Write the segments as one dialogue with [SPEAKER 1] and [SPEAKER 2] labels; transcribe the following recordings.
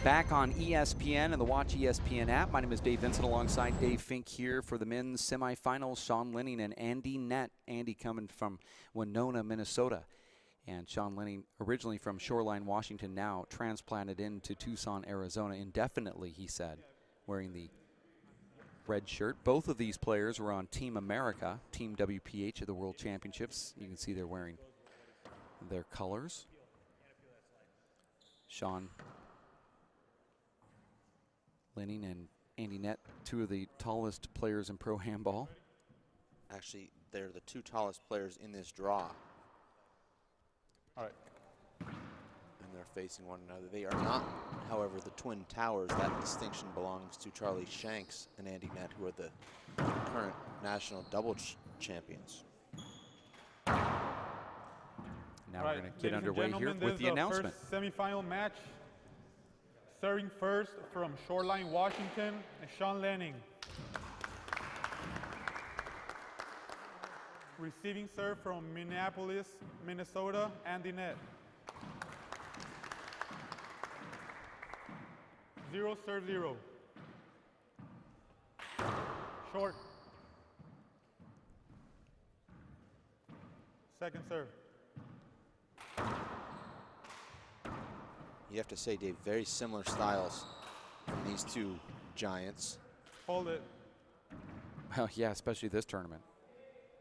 [SPEAKER 1] Back on ESPN and the Watch ESPN app. My name is Dave Vincent alongside Dave Fink here for the men's semifinals. Sean Lenning and Andy Nett. Andy coming from Winona, Minnesota. And Sean Lenning, originally from Shoreline, Washington, now transplanted into Tucson, Arizona indefinitely, he said, wearing the red shirt. Both of these players were on Team America, Team WPH at the World Championships. You can see they're wearing their colors. Sean Lenning and Andy Nett, two of the tallest players in pro handball.
[SPEAKER 2] Actually, they're the two tallest players in this draw.
[SPEAKER 3] All right.
[SPEAKER 2] And they're facing one another. They are not, however, the Twin Towers. That distinction belongs to Charlie Shanks and Andy Nett, who are the current national double champions.
[SPEAKER 1] Now we're going to get underway here with the announcement.
[SPEAKER 3] First semifinal match. Serving first from Shoreline, Washington, Sean Lenning. Receiving serve from Minneapolis, Minnesota, Andy Nett. 0-0. Short. Second serve.
[SPEAKER 2] You have to say, Dave, very similar styles from these two giants.
[SPEAKER 3] Hold it.
[SPEAKER 1] Well, yeah, especially this tournament.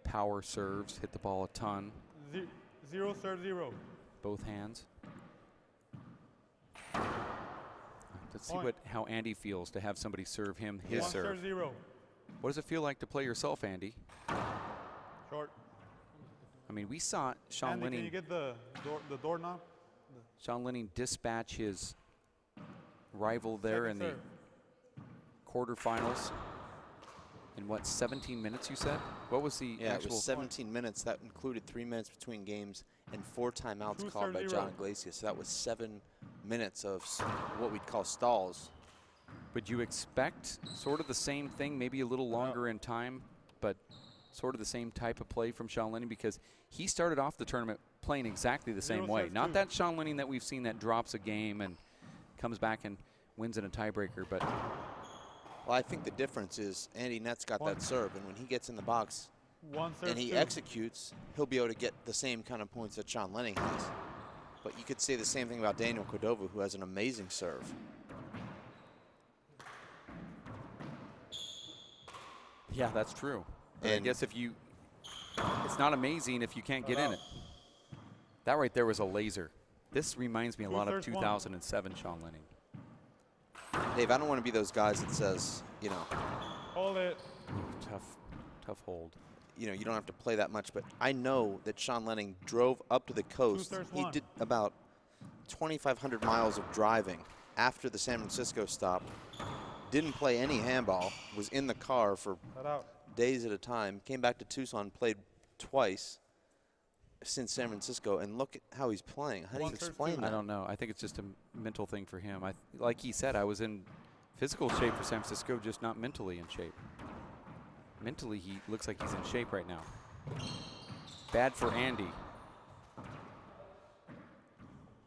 [SPEAKER 1] Power serves, hit the ball a ton.
[SPEAKER 3] 0-0.
[SPEAKER 1] Both hands. Let's see how Andy feels to have somebody serve him his serve.
[SPEAKER 3] 1-0.
[SPEAKER 1] What does it feel like to play yourself, Andy?
[SPEAKER 3] Short.
[SPEAKER 1] I mean, we saw Sean
[SPEAKER 3] Andy,
[SPEAKER 1] Lenning.
[SPEAKER 3] can you get the doorknob?
[SPEAKER 1] Sean Lenning dispatch his rival there in the quarterfinals in what, 17 minutes you said? What was the actual?
[SPEAKER 2] It was 17 minutes. That included 3 minutes between games and 4 timeouts called by John Iglesias. So that was 7 minutes of what we'd call stalls.
[SPEAKER 1] Would you expect sort of the same thing, maybe a little longer in time, but sort of the same type of play from Sean Lenning? Because he started off the tournament playing exactly the same way. Not that Sean Lenning that we've seen that drops a game and comes back and wins in a tiebreaker, but.
[SPEAKER 2] Well, I think the difference is Andy Nett's got that serve, and when he gets in the box and he executes, he'll be able to get the same kind of points that Sean Lenning has. But you could say the same thing about Daniel Cordova, who has an amazing serve.
[SPEAKER 1] Yeah, that's true. And I guess if you, it's not amazing if you can't get in it. That right there was a laser. This reminds me a lot of 2007 Sean Lenning.
[SPEAKER 2] Dave, I don't want to be those guys that says, you know.
[SPEAKER 3] Hold it.
[SPEAKER 1] Tough hold.
[SPEAKER 2] You know, you don't have to play that much, but I know that Sean Lenning drove up to the coast. He did about 2,500 miles of driving after the San Francisco stop. Didn't play any handball, was in the car for days at a time, came back to Tucson, played twice since San Francisco, and look at how he's playing. How do you explain that?
[SPEAKER 1] I don't know. I think it's just a mental thing for him. Like he said, I was in physical shape for San Francisco, just not mentally in shape. Mentally, he looks like he's in shape right now. Bad for Andy.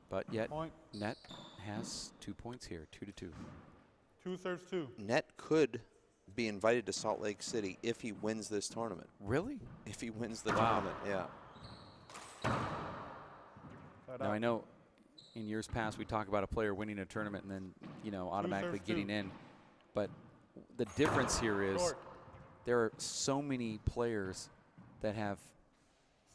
[SPEAKER 1] But yet, Nett has 2 points here, 2-2.
[SPEAKER 3] 2-2.
[SPEAKER 2] Nett could be invited to Salt Lake City if he wins this tournament.
[SPEAKER 1] Really?
[SPEAKER 2] If he wins the tournament, yeah.
[SPEAKER 1] Now, I know in years past we talk about a player winning a tournament and then, you know, automatically getting in. But the difference here is there are so many players that have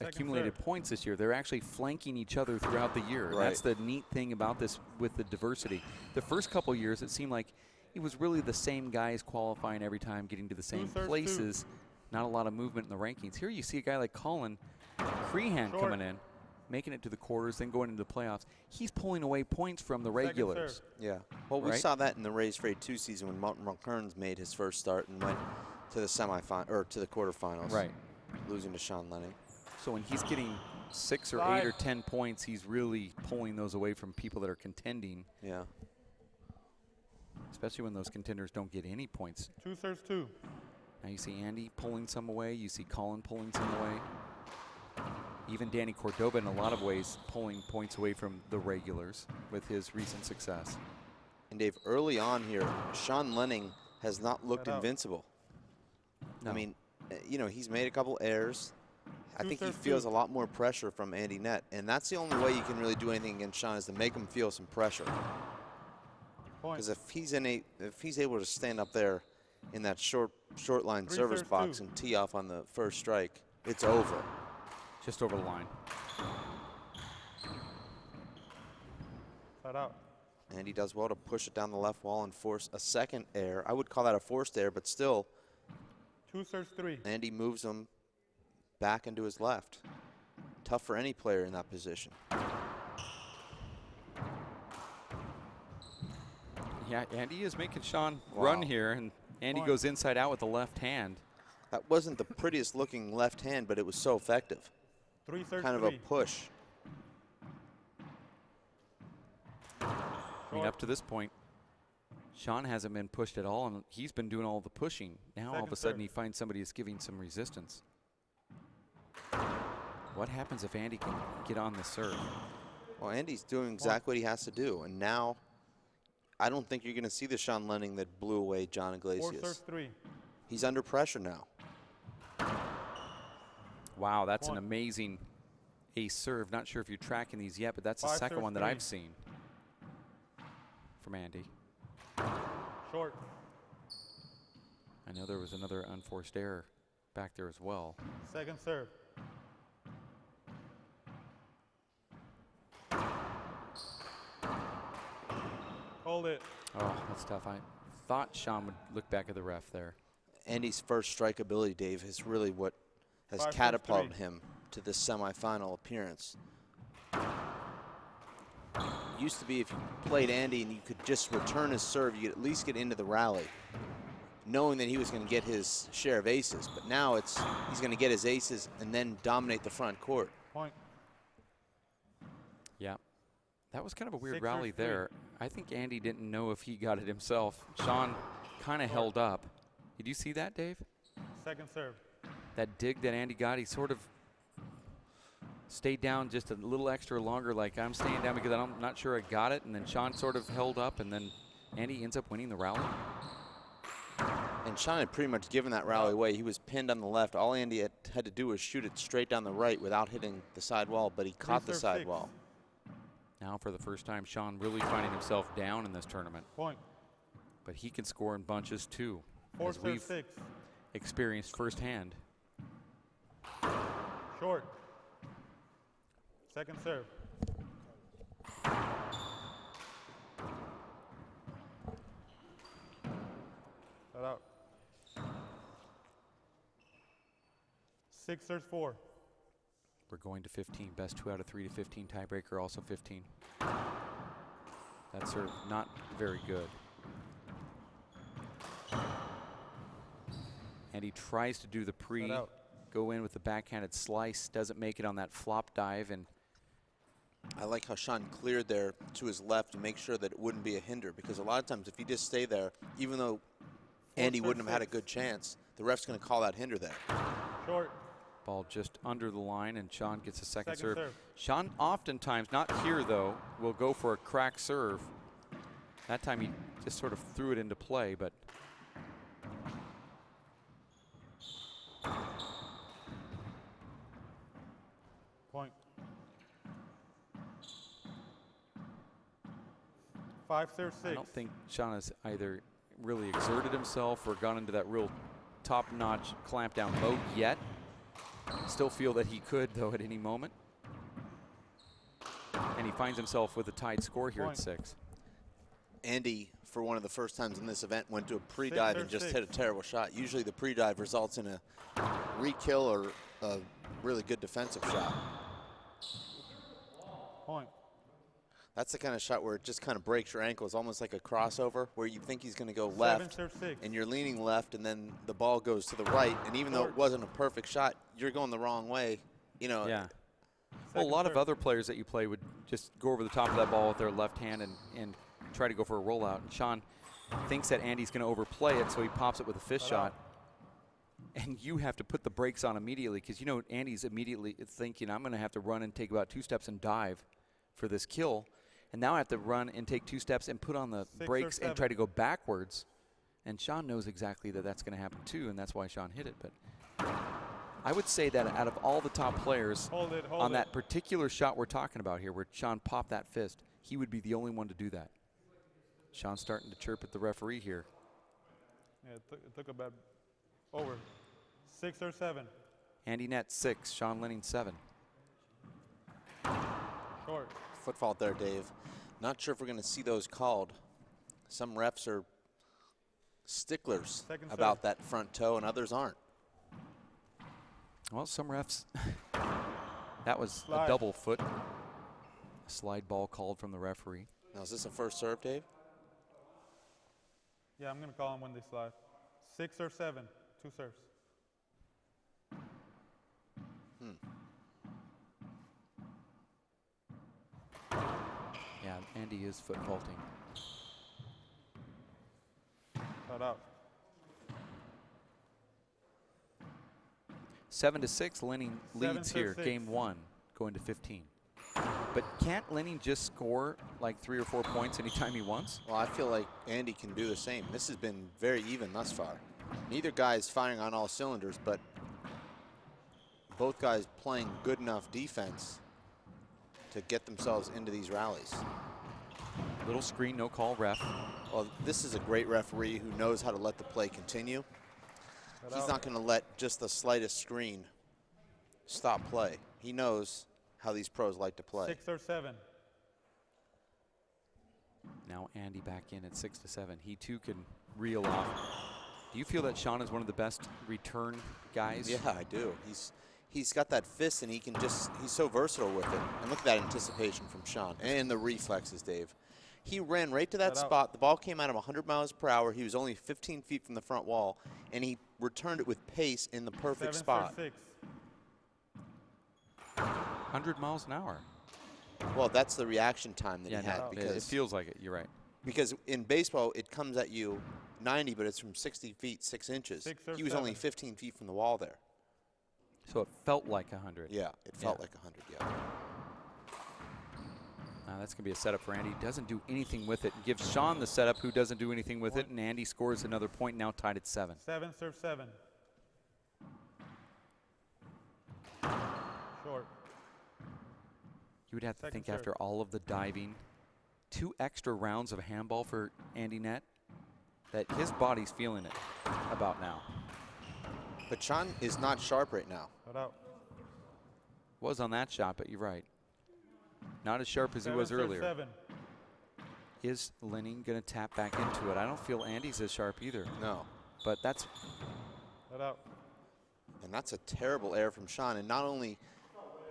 [SPEAKER 1] accumulated points this year. They're actually flanking each other throughout the year.
[SPEAKER 2] Right.
[SPEAKER 1] That's the neat thing about this with the diversity. The first couple years, it seemed like it was really the same guys qualifying every time, getting to the same places. Not a lot of movement in the rankings. Here you see a guy like Colin Freehand coming in, making it to the quarters, then going into the playoffs. He's pulling away points from the regulars.
[SPEAKER 2] Yeah. Well, we saw that in the Rays Freight 2 season when Martin Kearns made his first start and went to the semifinal or to the quarterfinals.
[SPEAKER 1] Right.
[SPEAKER 2] Losing to Sean Lenning.
[SPEAKER 1] So when he's getting 6 or 8 or 10 points, he's really pulling those away from people that are contending.
[SPEAKER 2] Yeah.
[SPEAKER 1] Especially when those contenders don't get any points.
[SPEAKER 3] 2-2.
[SPEAKER 1] Now you see Andy pulling some away. You see Colin pulling some away. Even Danny Cordova, in a lot of ways, pulling points away from the regulars with his recent success.
[SPEAKER 2] And Dave, early on here, Sean Lenning has not looked invincible.
[SPEAKER 1] No.
[SPEAKER 2] I mean, you know, he's made a couple errors. I think he
[SPEAKER 3] serve
[SPEAKER 2] feels
[SPEAKER 3] two.
[SPEAKER 2] a lot more pressure from Andy Nett, and that's the only way you can really do anything against Sean is to make him feel some pressure. Because if he's able to stand up there in that short line service
[SPEAKER 3] serve
[SPEAKER 2] box
[SPEAKER 3] two.
[SPEAKER 2] and tee off on the first strike, it's over.
[SPEAKER 1] Just over the line.
[SPEAKER 3] Side out.
[SPEAKER 2] And he does well to push it down the left wall and force a second air. I would call that a forced air, but still,
[SPEAKER 3] 2 serves 3.
[SPEAKER 2] Andy moves him back into his left. Tough for any player in that position.
[SPEAKER 1] Yeah, Andy is making Sean run here, and Andy goes inside out with the left hand.
[SPEAKER 2] That wasn't the prettiest looking left hand, but it was so effective.
[SPEAKER 3] 3 serves
[SPEAKER 2] Kind of
[SPEAKER 3] 3.
[SPEAKER 2] a push.
[SPEAKER 1] I mean, up to this point, Sean hasn't been pushed at all, and he's been doing all the pushing. Now, all of a sudden, he finds somebody that's giving some resistance. What happens if Andy can get on the serve?
[SPEAKER 2] Well, Andy's doing exactly what he has to do, and now I don't think you're going to see the Sean Lenning that blew away John
[SPEAKER 3] 4
[SPEAKER 2] Iglesias.
[SPEAKER 3] serves 3.
[SPEAKER 2] He's under pressure now.
[SPEAKER 1] Wow, that's an amazing ace serve. Not sure if you're tracking these yet, but that's the
[SPEAKER 3] 5
[SPEAKER 1] second
[SPEAKER 3] serves
[SPEAKER 1] one that
[SPEAKER 3] 3.
[SPEAKER 1] I've seen from Andy.
[SPEAKER 3] Short.
[SPEAKER 1] I know there was another unforced error back there as well.
[SPEAKER 3] Second serve. Hold it.
[SPEAKER 1] Oh, that's tough. I thought Sean would look back at the ref there.
[SPEAKER 2] Andy's first strike ability, Dave, is really what has
[SPEAKER 3] 5 serves
[SPEAKER 2] catapulted
[SPEAKER 3] 3.
[SPEAKER 2] him to this semifinal appearance. Used to be if you played Andy and you could just return his serve, you could at least get into the rally, knowing that he was going to get his share of aces. But now he's going to get his aces and then dominate the front court.
[SPEAKER 3] Point.
[SPEAKER 1] Yeah. That was kind of a weird
[SPEAKER 3] 6
[SPEAKER 1] rally
[SPEAKER 3] serves 3.
[SPEAKER 1] there. I think Andy didn't know if he got it himself. Sean kind of held up. Did you see that, Dave?
[SPEAKER 3] Second serve.
[SPEAKER 1] That dig that Andy got, he sort of stayed down just a little extra longer, like I'm staying down because I'm not sure I got it, and then Sean sort of held up, and then Andy ends up winning the rally.
[SPEAKER 2] And Sean had pretty much given that rally away. He was pinned on the left. All Andy had to do was shoot it straight down the right without hitting the sidewall, but he caught the
[SPEAKER 3] serve 6.
[SPEAKER 2] sidewall.
[SPEAKER 1] Now for the first time, Sean really finding himself down in this tournament.
[SPEAKER 3] Point.
[SPEAKER 1] But he can score in bunches too,
[SPEAKER 3] 4
[SPEAKER 1] as
[SPEAKER 3] serves
[SPEAKER 1] we've
[SPEAKER 3] 6.
[SPEAKER 1] experienced firsthand.
[SPEAKER 3] Short. Second serve. Shut out. 6 serves 4.
[SPEAKER 1] We're going to 15. Best 2 out of 3 to 15. Tiebreaker also 15. That's sort of not very good. And he tries to do the pre, go in with the backhanded slice, doesn't make it on that flop dive, and
[SPEAKER 2] I like how Sean cleared there to his left to make sure that it wouldn't be a hinder, because a lot of times if you just stay there, even though Andy wouldn't have had a good chance, the ref's going to call that hinder there.
[SPEAKER 3] Short.
[SPEAKER 1] ball just under the line, and Sean gets a second serve.
[SPEAKER 3] serve.
[SPEAKER 1] Sean oftentimes, not here though, will go for a crack serve. That time he just sort of threw it into play, but
[SPEAKER 3] Point. 5 serve 6.
[SPEAKER 1] I don't think Sean has either really exerted himself or gone into that real top-notch clamp-down mode yet. Still feel that he could, though, at any moment. And he finds himself with a tied score here at 6.
[SPEAKER 2] Andy, for one of the first times in this event, went to a pre-dive and just
[SPEAKER 3] 6.
[SPEAKER 2] hit a terrible shot. Usually the pre-dive results in a re-kill or a really good defensive shot.
[SPEAKER 3] Point.
[SPEAKER 2] That's the kind of shot where it just kind of breaks your ankle. It's almost like a crossover where you think he's going to go
[SPEAKER 3] 7
[SPEAKER 2] left
[SPEAKER 3] serve 6.
[SPEAKER 2] and you're leaning left and then the ball goes to the right. And even though it wasn't a perfect shot, you're going the wrong way. You know.
[SPEAKER 1] Yeah. Well, a lot of other players that you play would just go over the top of that ball with their left hand and try to go for a rollout. And Sean thinks that Andy's going to overplay it, so he pops it with a fist shot. And you have to put the brakes on immediately because, you know, Andy's immediately thinking, I'm going to have to run and take about 2 steps and dive for this kill. And now I have to run and take 2 steps and put on the
[SPEAKER 3] 6 or
[SPEAKER 1] brakes and
[SPEAKER 3] 7.
[SPEAKER 1] try to go backwards. And Sean knows exactly that that's going to happen too, and that's why Sean hit it. But I would say that out of all the top players on that particular shot we're talking about here, where Sean popped that fist, he would be the only one to do that. Sean's starting to chirp at the referee here.
[SPEAKER 3] Yeah, it took about over 6 or 7.
[SPEAKER 1] Andy Nett 6, Sean Lenning 7.
[SPEAKER 3] Short.
[SPEAKER 2] Foot fault there, Dave. Not sure if we're going to see those called. Some refs are sticklers about that front toe, and others aren't.
[SPEAKER 1] Well, some refs, that was a double foot. Slide ball called from the referee.
[SPEAKER 2] Now, is this a first serve, Dave?
[SPEAKER 3] Yeah, I'm going to call them when they slide. 6 or 7, 2 serves.
[SPEAKER 1] Yeah, Andy is foot faulting.
[SPEAKER 3] Cut out.
[SPEAKER 1] 7-6, Lenning leads
[SPEAKER 3] 7 to
[SPEAKER 1] here,
[SPEAKER 3] 6.
[SPEAKER 1] game 1, going to 15. But can't Lenning just score like 3 or 4 points anytime he wants?
[SPEAKER 2] Well, I feel like Andy can do the same. This has been very even thus far. Neither guy is firing on all cylinders, but both guys playing good enough defense to get themselves into these rallies.
[SPEAKER 1] Little screen, no call, ref.
[SPEAKER 2] Well, this is a great referee who knows how to let the play continue. He's not going to let just the slightest screen stop play. He knows how these pros like to play.
[SPEAKER 3] 6 or 7.
[SPEAKER 1] Now Andy back in at 6-7. He too can reel off. Do you feel that Sean is one of the best return guys?
[SPEAKER 2] Yeah, I do. He's got that fist, and he's so versatile with it. And look at that anticipation from Sean and the reflexes, Dave. He ran right to that spot. The ball came at him 100 miles per hour. He was only 15 feet from the front wall, and he returned it with pace in the perfect
[SPEAKER 3] 7
[SPEAKER 2] spot.
[SPEAKER 3] for 6.
[SPEAKER 1] 100 miles an hour.
[SPEAKER 2] Well, that's the reaction time that he had.
[SPEAKER 1] No,
[SPEAKER 2] because
[SPEAKER 1] it feels like it. You're right.
[SPEAKER 2] Because in baseball, it comes at you 90, but it's from 60 feet, 6 inches.
[SPEAKER 3] 6 or
[SPEAKER 2] He was
[SPEAKER 3] 7.
[SPEAKER 2] only 15 feet from the wall there.
[SPEAKER 1] So it felt like 100.
[SPEAKER 2] Yeah, it felt like 100, yeah.
[SPEAKER 1] Now that's going to be a setup for Andy. Doesn't do anything with it. Gives Sean the setup, who doesn't do anything with it, and Andy scores another point, now tied at 7.
[SPEAKER 3] 7 serve 7. Short.
[SPEAKER 1] You would have to
[SPEAKER 3] Second
[SPEAKER 1] think
[SPEAKER 3] serve.
[SPEAKER 1] after all of the diving, 2 extra rounds of handball for Andy Nett, that his body's feeling it about now.
[SPEAKER 2] But Sean is not sharp right now.
[SPEAKER 3] Cut out.
[SPEAKER 1] Was on that shot, but you're right. Not as sharp as he
[SPEAKER 3] 7
[SPEAKER 1] was
[SPEAKER 3] serve
[SPEAKER 1] earlier.
[SPEAKER 3] 7.
[SPEAKER 1] Is Lenning going to tap back into it? I don't feel Andy's as sharp either.
[SPEAKER 2] No.
[SPEAKER 1] But that's
[SPEAKER 3] Cut out.
[SPEAKER 2] And that's a terrible error from Sean. And not only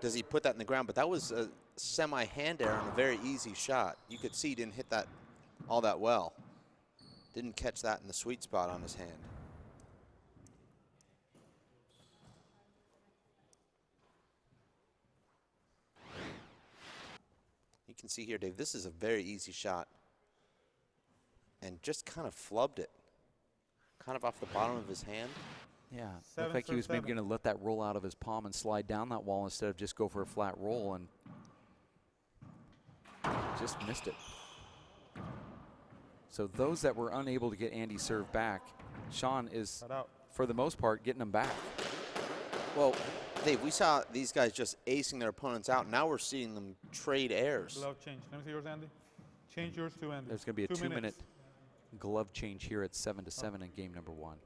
[SPEAKER 2] does he put that in the ground, but that was a semi-hand error on a very easy shot. You could see he didn't hit that all that well. Didn't catch that in the sweet spot on his hand. You can see here, Dave, this is a very easy shot. And just kind of flubbed it. Kind of off the bottom of his hand.
[SPEAKER 1] Yeah,
[SPEAKER 3] 7
[SPEAKER 1] looked like he
[SPEAKER 3] serve
[SPEAKER 1] was maybe
[SPEAKER 3] 7.
[SPEAKER 1] going to let that roll out of his palm and slide down that wall instead of just go for a flat roll, and just missed it. So those that were unable to get Andy's serve back, Sean is,
[SPEAKER 3] Cut out.
[SPEAKER 1] for the most part, getting them back.
[SPEAKER 2] Well, Dave, we saw these guys just acing their opponents out. Now we're seeing them trade airs.
[SPEAKER 3] Glove change. Let me see yours, Andy. Change yours to Andy.
[SPEAKER 1] There's going to be a
[SPEAKER 3] 2 minutes.
[SPEAKER 1] 2-minute glove change here at 7-7 in game number 1.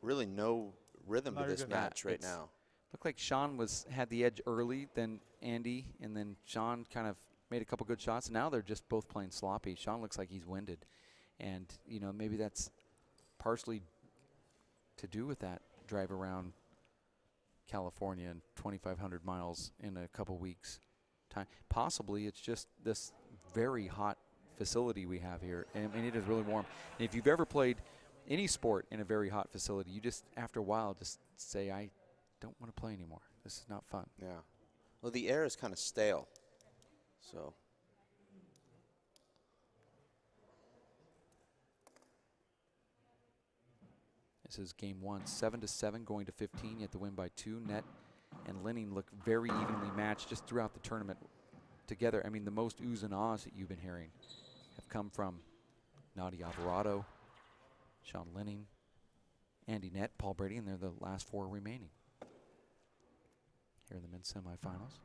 [SPEAKER 2] Really no rhythm
[SPEAKER 3] No,
[SPEAKER 2] to
[SPEAKER 3] you're
[SPEAKER 2] this
[SPEAKER 3] good.
[SPEAKER 2] match right
[SPEAKER 1] It's-
[SPEAKER 2] now.
[SPEAKER 1] Looked like Sean had the edge early, then Andy, and then Sean kind of made a couple good shots. And now they're just both playing sloppy. Sean looks like he's winded. And, you know, maybe that's partially to do with that drive around California and 2,500 miles in a couple weeks time. Possibly it's just this very hot facility we have here, and it is really warm. And if you've ever played any sport in a very hot facility, you just, after a while, just say, I don't want to play anymore. This is not fun.
[SPEAKER 2] Yeah. Well, the air is kind of stale. So.
[SPEAKER 1] This is game 1, 7-7 going to 15. You have to win by 2. Nett and Lenning look very evenly matched just throughout the tournament. together. I mean, the most oohs and ahs that you've been hearing have come from Nadia Alvarado, Sean Lenning, Andy Nett, Paul Brady, and they're the last 4 remaining here in the men's semifinals.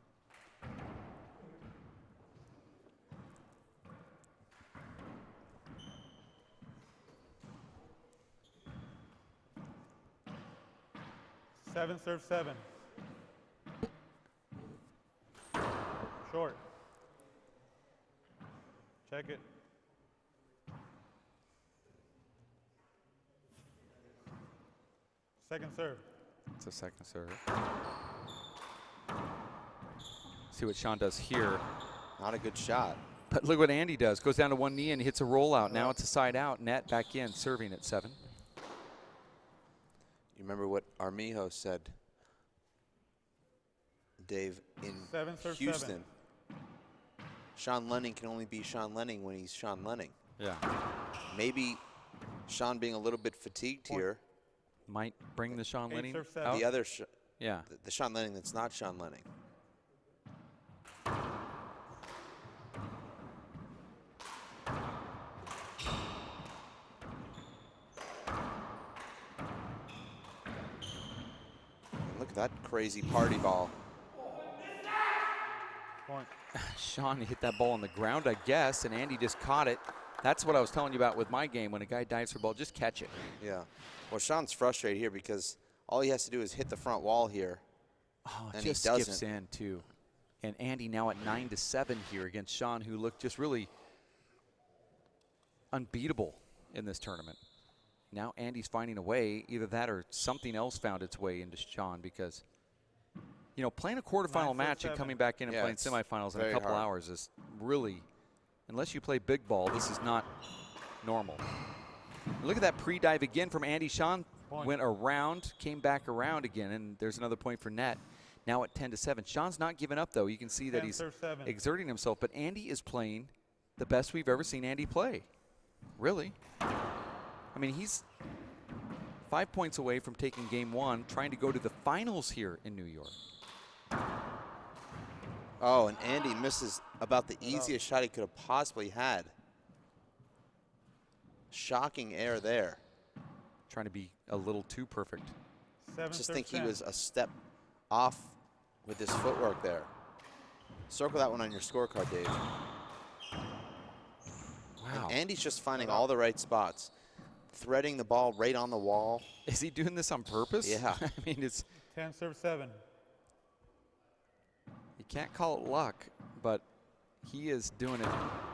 [SPEAKER 3] Seven, serve 7. Short. Check it. Second serve.
[SPEAKER 1] It's a second serve. See what Sean does here.
[SPEAKER 2] Not a good shot.
[SPEAKER 1] But look what Andy does. Goes down to one knee and hits a rollout. Now it's a side out. Nett back in, serving at 7.
[SPEAKER 2] You remember what Armijo said, Dave, in Houston?
[SPEAKER 3] 7.
[SPEAKER 2] Sean Lenning can only be Sean Lenning when he's Sean Lenning.
[SPEAKER 1] Yeah.
[SPEAKER 2] Maybe Sean being a little bit fatigued here.
[SPEAKER 1] Might bring the Sean Lenning
[SPEAKER 3] serve 7.
[SPEAKER 1] out.
[SPEAKER 2] The other,
[SPEAKER 1] Yeah.
[SPEAKER 2] the Sean Lenning that's not Sean Lenning. Look at that crazy party ball.
[SPEAKER 3] Point.
[SPEAKER 1] Sean hit that ball on the ground, I guess, and Andy just caught it. That's what I was telling you about with my game. When a guy dives for the ball, just catch it.
[SPEAKER 2] Yeah. Well, Sean's frustrated here because all he has to do is hit the front wall here.
[SPEAKER 1] Oh, it
[SPEAKER 2] and
[SPEAKER 1] just
[SPEAKER 2] he doesn't.
[SPEAKER 1] skips in, too. And Andy now at 9-7 here against Sean, who looked just really unbeatable in this tournament. Now Andy's finding a way, either that or something else found its way into Sean, because, you know, playing a quarterfinal match and coming back in and playing
[SPEAKER 2] it's
[SPEAKER 1] semifinals in a
[SPEAKER 2] very
[SPEAKER 1] couple
[SPEAKER 2] hard.
[SPEAKER 1] hours is really, unless you play big ball, this is not normal. Look at that pre-dive again from Andy. Sean went around, came back around again, and there's another point for Nett. Now at 10-7. Sean's not giving up, though. You can see that he's exerting himself, but Andy is playing the best we've ever seen Andy play. Really. I mean, he's 5 points away from taking game 1, trying to go to the finals here in New York.
[SPEAKER 2] Oh, and Andy misses about the easiest shot he could have possibly had. Shocking error there.
[SPEAKER 1] Trying to be a little too perfect.
[SPEAKER 2] Just think he was a step off with his footwork there. Circle that one on your scorecard, Dave.
[SPEAKER 1] Wow.
[SPEAKER 2] And Andy's just finding all the right spots. Threading the ball right on the wall.
[SPEAKER 1] Is he doing this on purpose?
[SPEAKER 2] Yeah.
[SPEAKER 1] I mean, it's
[SPEAKER 3] 10, serve 7.
[SPEAKER 1] you can't call it luck, but he is doing it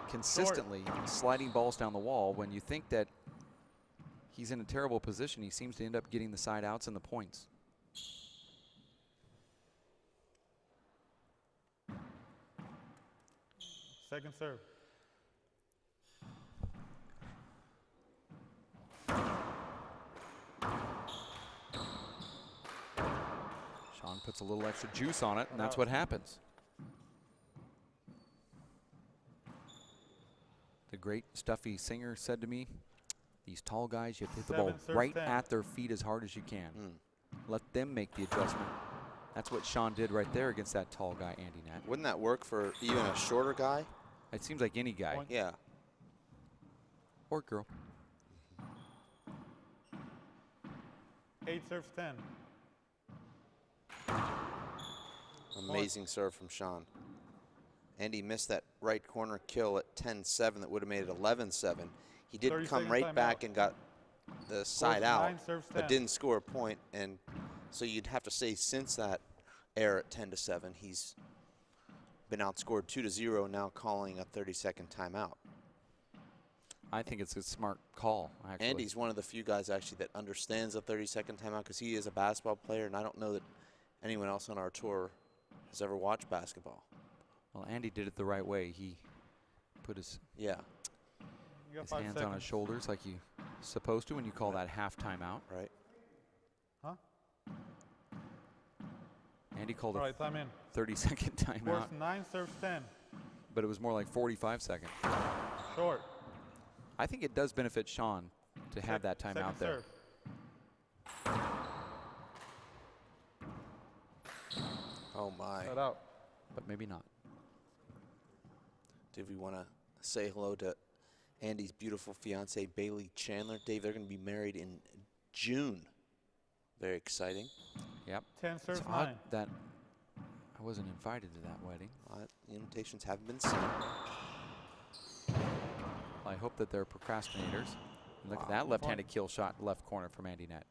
[SPEAKER 1] consistently, sliding balls down the wall. When you think that he's in a terrible position, he seems to end up getting the side outs and the points.
[SPEAKER 3] Second serve.
[SPEAKER 1] Sean puts a little extra juice on it, and that's what happens. The great Stuffy Singer said to me, these tall guys, you have to hit the ball right at their feet as hard as you can. Let them make the adjustment. That's what Sean did right there against that tall guy, Andy Nett.
[SPEAKER 2] Wouldn't that work for even a shorter guy?
[SPEAKER 1] It seems like any guy.
[SPEAKER 2] Yeah.
[SPEAKER 1] Or girl.
[SPEAKER 3] 8, serves 10.
[SPEAKER 2] Amazing serve from Sean. Andy missed that right corner kill at 10-7 that would have made it 11-7. He did come right back and got the side out, but didn't score a point. And so you'd have to say since that error at 10-7, he's been outscored 2-0, now calling a 30-second timeout.
[SPEAKER 1] I think it's a smart call, actually.
[SPEAKER 2] Andy's one of the few guys actually that understands a 30-second timeout because he is a basketball player, and I don't know that anyone else on our tour has ever watched basketball.
[SPEAKER 1] Well, Andy did it the right way. He put his hands on his shoulders like you're supposed to when you call that half timeout.
[SPEAKER 2] Right.
[SPEAKER 3] Huh?
[SPEAKER 1] Andy called
[SPEAKER 3] All
[SPEAKER 1] a
[SPEAKER 3] right, time in.
[SPEAKER 1] 30-second timeout,
[SPEAKER 3] Course 9, serves 10.
[SPEAKER 1] but it was more like 45 seconds.
[SPEAKER 3] Short.
[SPEAKER 1] I think it does benefit Sean to have that timeout there.
[SPEAKER 3] Serve.
[SPEAKER 2] Oh, my.
[SPEAKER 3] Set out.
[SPEAKER 1] But maybe not.
[SPEAKER 2] Did we want to say hello to Andy's beautiful fiance, Bailey Chandler? Dave, they're going to be married in June. Very exciting.
[SPEAKER 1] Yep.
[SPEAKER 3] 10 serves
[SPEAKER 1] It's odd
[SPEAKER 3] 9.
[SPEAKER 1] that I wasn't invited to that wedding.
[SPEAKER 2] The invitations haven't been sent.
[SPEAKER 1] I hope that they're procrastinators. Look
[SPEAKER 2] Wow.
[SPEAKER 1] at that left-handed kill shot left corner from Andy Nett.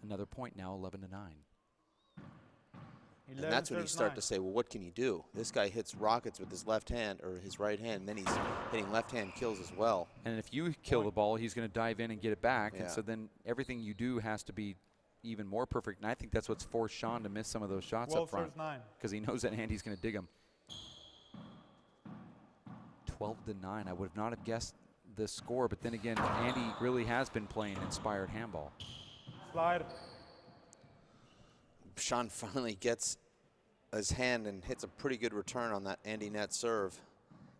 [SPEAKER 1] Another point now, 11-9.
[SPEAKER 2] And that's when you start to say, well, what can you do? This guy hits rockets with his left hand or his right hand, and then he's hitting left-hand kills as well.
[SPEAKER 1] And if you kill the ball, he's going to dive in and get it back.
[SPEAKER 2] Yeah.
[SPEAKER 1] And so then everything you do has to be even more perfect. And I think that's what's forced Sean to miss some of those shots up front, because he knows that Andy's going to dig them. 12-9. I would not have guessed this score, but then again, Andy really has been playing inspired handball.
[SPEAKER 3] Slide.
[SPEAKER 2] Sean finally gets his hand and hits a pretty good return on that Andy Nett serve,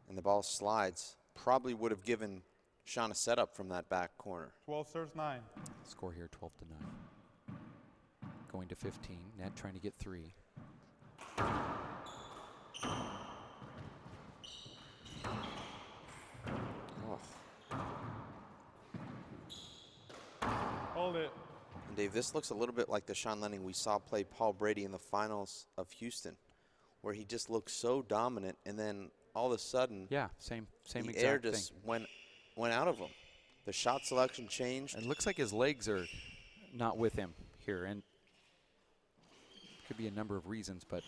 [SPEAKER 2] and the ball slides. Probably would have given Sean a setup from that back corner.
[SPEAKER 3] 12 serves 9.
[SPEAKER 1] Score here, 12-9. Going to 15. Nett trying to get 3.
[SPEAKER 3] Hold it.
[SPEAKER 2] And Dave, this looks a little bit like the Sean Lenning we saw play Paul Brady in the finals of Houston, where he just looked so dominant, and then all of a sudden,
[SPEAKER 1] yeah, same
[SPEAKER 2] the
[SPEAKER 1] exact
[SPEAKER 2] air
[SPEAKER 1] thing.
[SPEAKER 2] just went out of him. The shot selection changed.
[SPEAKER 1] It looks like his legs are not with him here, and could be a number of reasons, but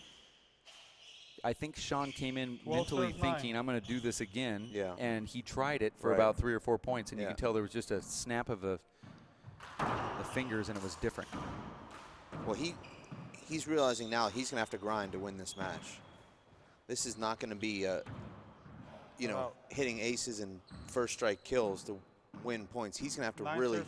[SPEAKER 1] I think Sean came in mentally thinking, I'm going to do this again, and he tried it for about 3 or 4 points, and you can tell there was just a snap of the fingers, and it was different.
[SPEAKER 2] Well, he's realizing now he's going to have to grind to win this match. This is not going to be, hitting aces and first strike kills to win points. He's going to have to really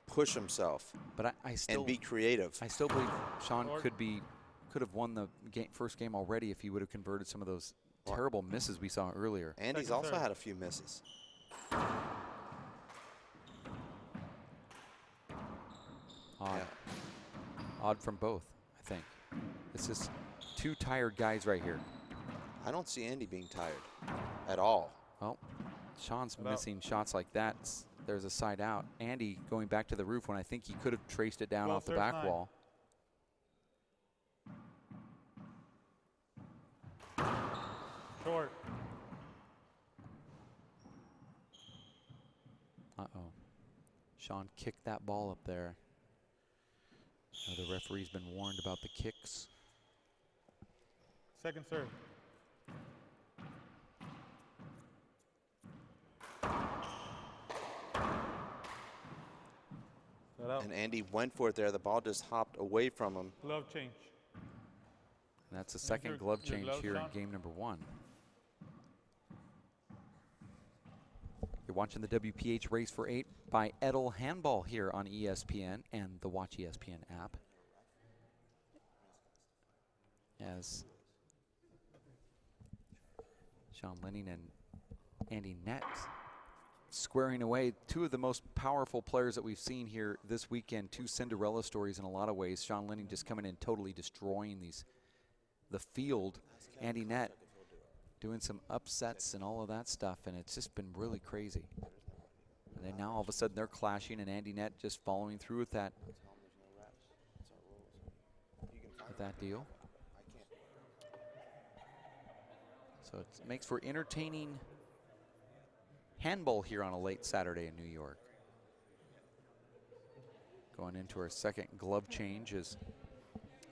[SPEAKER 2] push himself,
[SPEAKER 1] but I still,
[SPEAKER 2] and be creative.
[SPEAKER 1] I still believe Sean could have won the first game already if he would have converted some of those terrible misses we saw earlier.
[SPEAKER 2] And he's also had a few misses.
[SPEAKER 1] Odd from both, I think. It's just two tired guys right here.
[SPEAKER 2] I don't see Andy being tired at all.
[SPEAKER 1] Well, Sean's missing shots like that. There's a side out. Andy going back to the roof when I think he could have traced it down off the back wall.
[SPEAKER 3] Short.
[SPEAKER 1] Uh-oh. Sean kicked that ball up there. The referee's been warned about the kicks.
[SPEAKER 3] Second serve.
[SPEAKER 2] And Andy went for it there. The ball just hopped away from him.
[SPEAKER 3] Glove change.
[SPEAKER 1] And that's the second glove change here in game number 1. You're watching the WPH Race for 8 by Edel Handball here on ESPN and the Watch ESPN app. As Sean Lenning and Andy Nett squaring away, two of the most powerful players that we've seen here this weekend, two Cinderella stories in a lot of ways. Sean Lenning just coming in totally destroying the field. Andy Nett doing some upsets and all of that stuff, and it's just been really crazy. And then now all of a sudden they're clashing, and Andy Nett just following through with that deal. So it makes for entertaining handball here on a late Saturday in New York. Going into our second glove change is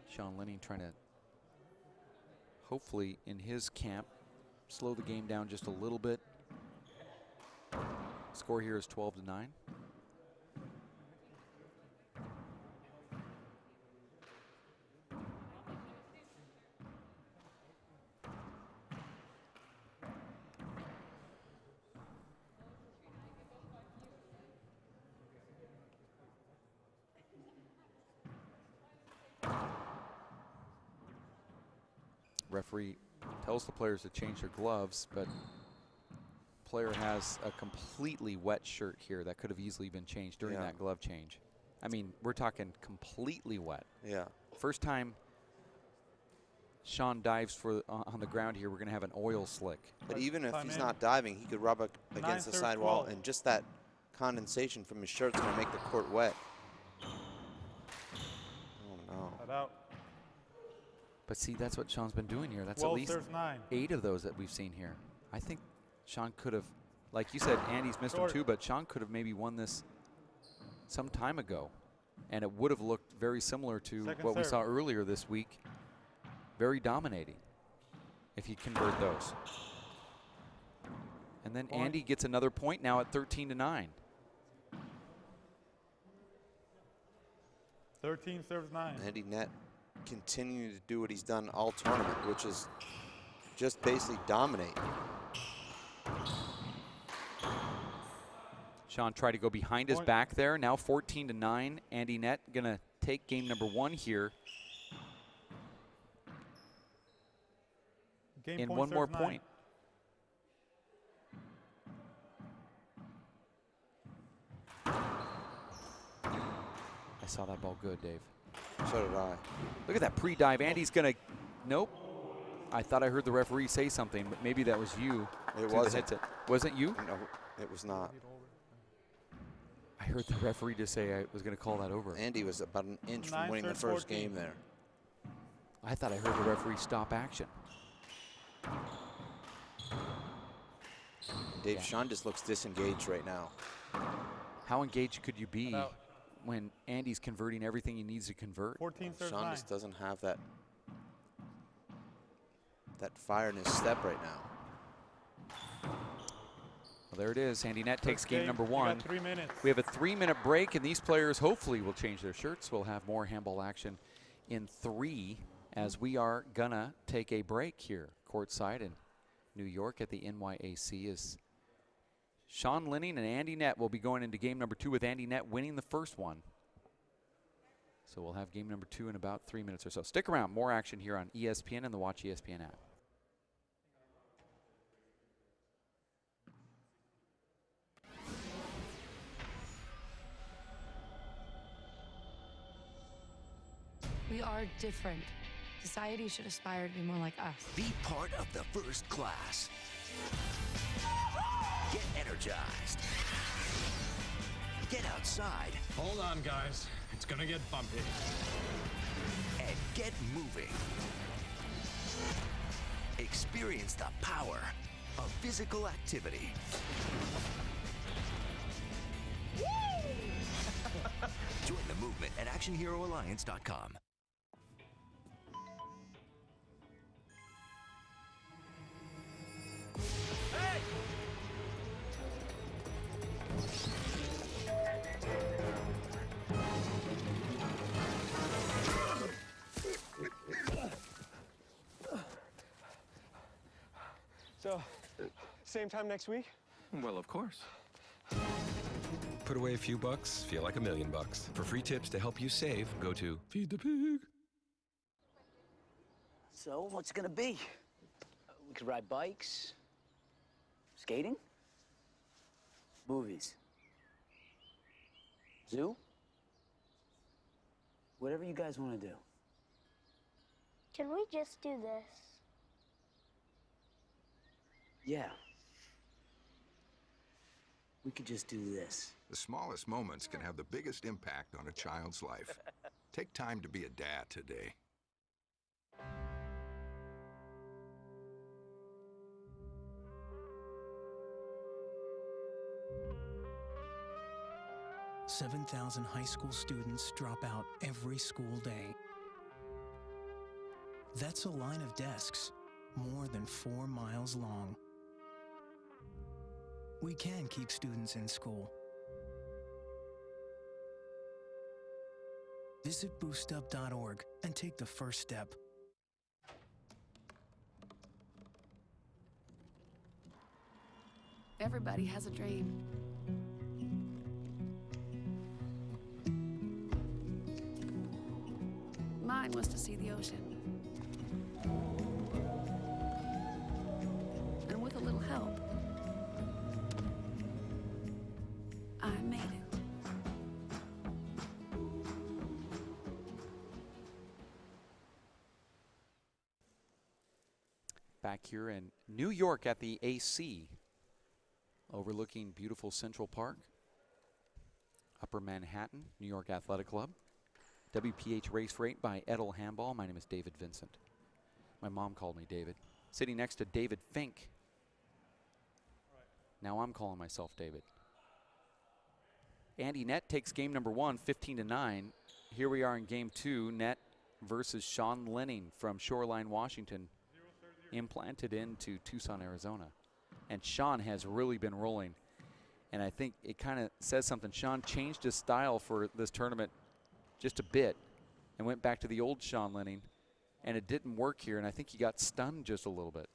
[SPEAKER 1] Sean Lenning trying to, hopefully in his camp, slow the game down just a little bit. Score here is 12-9. Referee tells the players to change their gloves, but player has a completely wet shirt here that could have easily been changed during that glove change. I mean, we're talking completely wet.
[SPEAKER 2] Yeah.
[SPEAKER 1] First time Sean dives for on the ground here, we're going to have an oil slick.
[SPEAKER 2] But even if he's not diving, he could rub against the sidewall, and just that condensation from his shirt is going to make the court wet. Oh, no.
[SPEAKER 1] But see, that's what Sean's been doing here. That's at least 8 of those that we've seen here. I think Sean could have, like you said, Andy's missed them too, but Sean could have maybe won this some time ago. And it would have looked very similar to what we saw earlier this week. Very dominating if he convert those. And then Andy gets another point now at 13-9.
[SPEAKER 3] 13 serves 9.
[SPEAKER 2] Andy Nett continuing to do what he's done all tournament, which is just basically dominate.
[SPEAKER 1] Sean tried to go behind his back there. Now 14-9. Andy Nett gonna take game number 1 here. In one more point. I saw that ball good, Dave.
[SPEAKER 2] So did I.
[SPEAKER 1] Look at that pre-dive. Andy's gonna, nope. I thought I heard the referee say something, but maybe that was you.
[SPEAKER 2] It wasn't.
[SPEAKER 1] Wasn't you?
[SPEAKER 2] No, it was not.
[SPEAKER 1] I heard the referee just say I was gonna call that over.
[SPEAKER 2] Andy was about an inch from winning the first game there.
[SPEAKER 1] I thought I heard the referee stop action.
[SPEAKER 2] Dave, Sean just looks disengaged right now.
[SPEAKER 1] How engaged could you be when Andy's converting everything he needs to convert?
[SPEAKER 3] 14 serves
[SPEAKER 2] Sean
[SPEAKER 3] 9.
[SPEAKER 2] just doesn't have that fire in his step right now.
[SPEAKER 1] Well, there it is. Andy Nett takes game number 1.
[SPEAKER 3] We got 3 minutes.
[SPEAKER 1] We have a 3-minute break, and these players hopefully will change their shirts. We'll have more handball action in 3 as we are gonna take a break here courtside in New York at the NYAC as Sean Lenning and Andy Nett will be going into game number 2 with Andy Nett winning the first one. So we'll have game number 2 in about 3 minutes or so. Stick around, more action here on ESPN and the Watch ESPN app.
[SPEAKER 4] We are different. Society should aspire to be more like us.
[SPEAKER 5] Be part of the first class. Get energized. Get outside.
[SPEAKER 6] Hold on, guys. It's gonna get bumpy.
[SPEAKER 5] And get moving. Experience the power of physical activity. Join the movement at ActionHeroAlliance.com.
[SPEAKER 7] So, same time next week?
[SPEAKER 6] Well, of course.
[SPEAKER 8] Put away a few bucks, feel like $1 million. For free tips to help you save, go to Feed the Pig.
[SPEAKER 9] So, what's it gonna be? We could ride bikes, skating, movies, zoo, whatever you guys want to do.
[SPEAKER 10] Can we just do this?
[SPEAKER 9] Yeah. We could just do this.
[SPEAKER 11] The smallest moments can have the biggest impact on a child's life. Take time to be a dad today.
[SPEAKER 12] $7,000 high school students drop out every school day. That's a line of desks more than 4 miles long. We can keep students in school. Visit boostup.org and take the first step.
[SPEAKER 4] Everybody has a dream. Mine was to see the ocean. And with a little help, I made it.
[SPEAKER 1] back here in New York at the AC, overlooking beautiful Central Park, Upper Manhattan, New York Athletic Club. WPH Race Rate by Edel Handball. My name is David Vincent. My mom called me David. Sitting next to David Fink. Now I'm calling myself David. Andy Nett takes game number 1, 15-9. Here we are in game 2, Nett versus Sean Lenning from Shoreline, Washington, implanted into Tucson, Arizona. And Sean has really been rolling. And I think it kind of says something. Sean changed his style for this tournament just a bit and went back to the old Sean Lenning, and it didn't work here, and I think he got stunned just a little bit.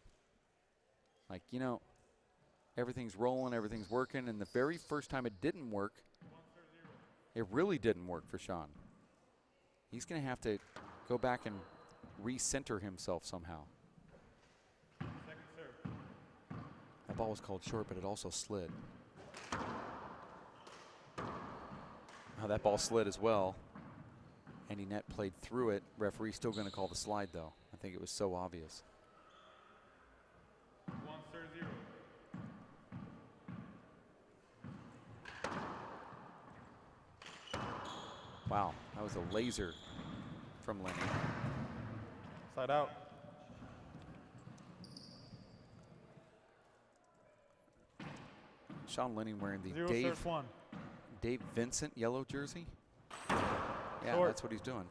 [SPEAKER 1] Like, you know, everything's rolling, everything's working, and the very first time it didn't work, it really didn't work for Sean. He's going to have to go back and recenter himself somehow. That ball was called short, but it also slid. Oh, that ball slid as well. Andy Nett played through it. Referee still going to call the slide, though. I think it was so obvious.
[SPEAKER 3] 1-0.
[SPEAKER 1] Wow, that was a laser from Lenning.
[SPEAKER 3] Side out.
[SPEAKER 1] Sean Lenning wearing the
[SPEAKER 3] 0 serve 1.
[SPEAKER 1] Dave Vincent yellow jersey. Yeah,
[SPEAKER 3] Short.
[SPEAKER 1] that's what he's doing.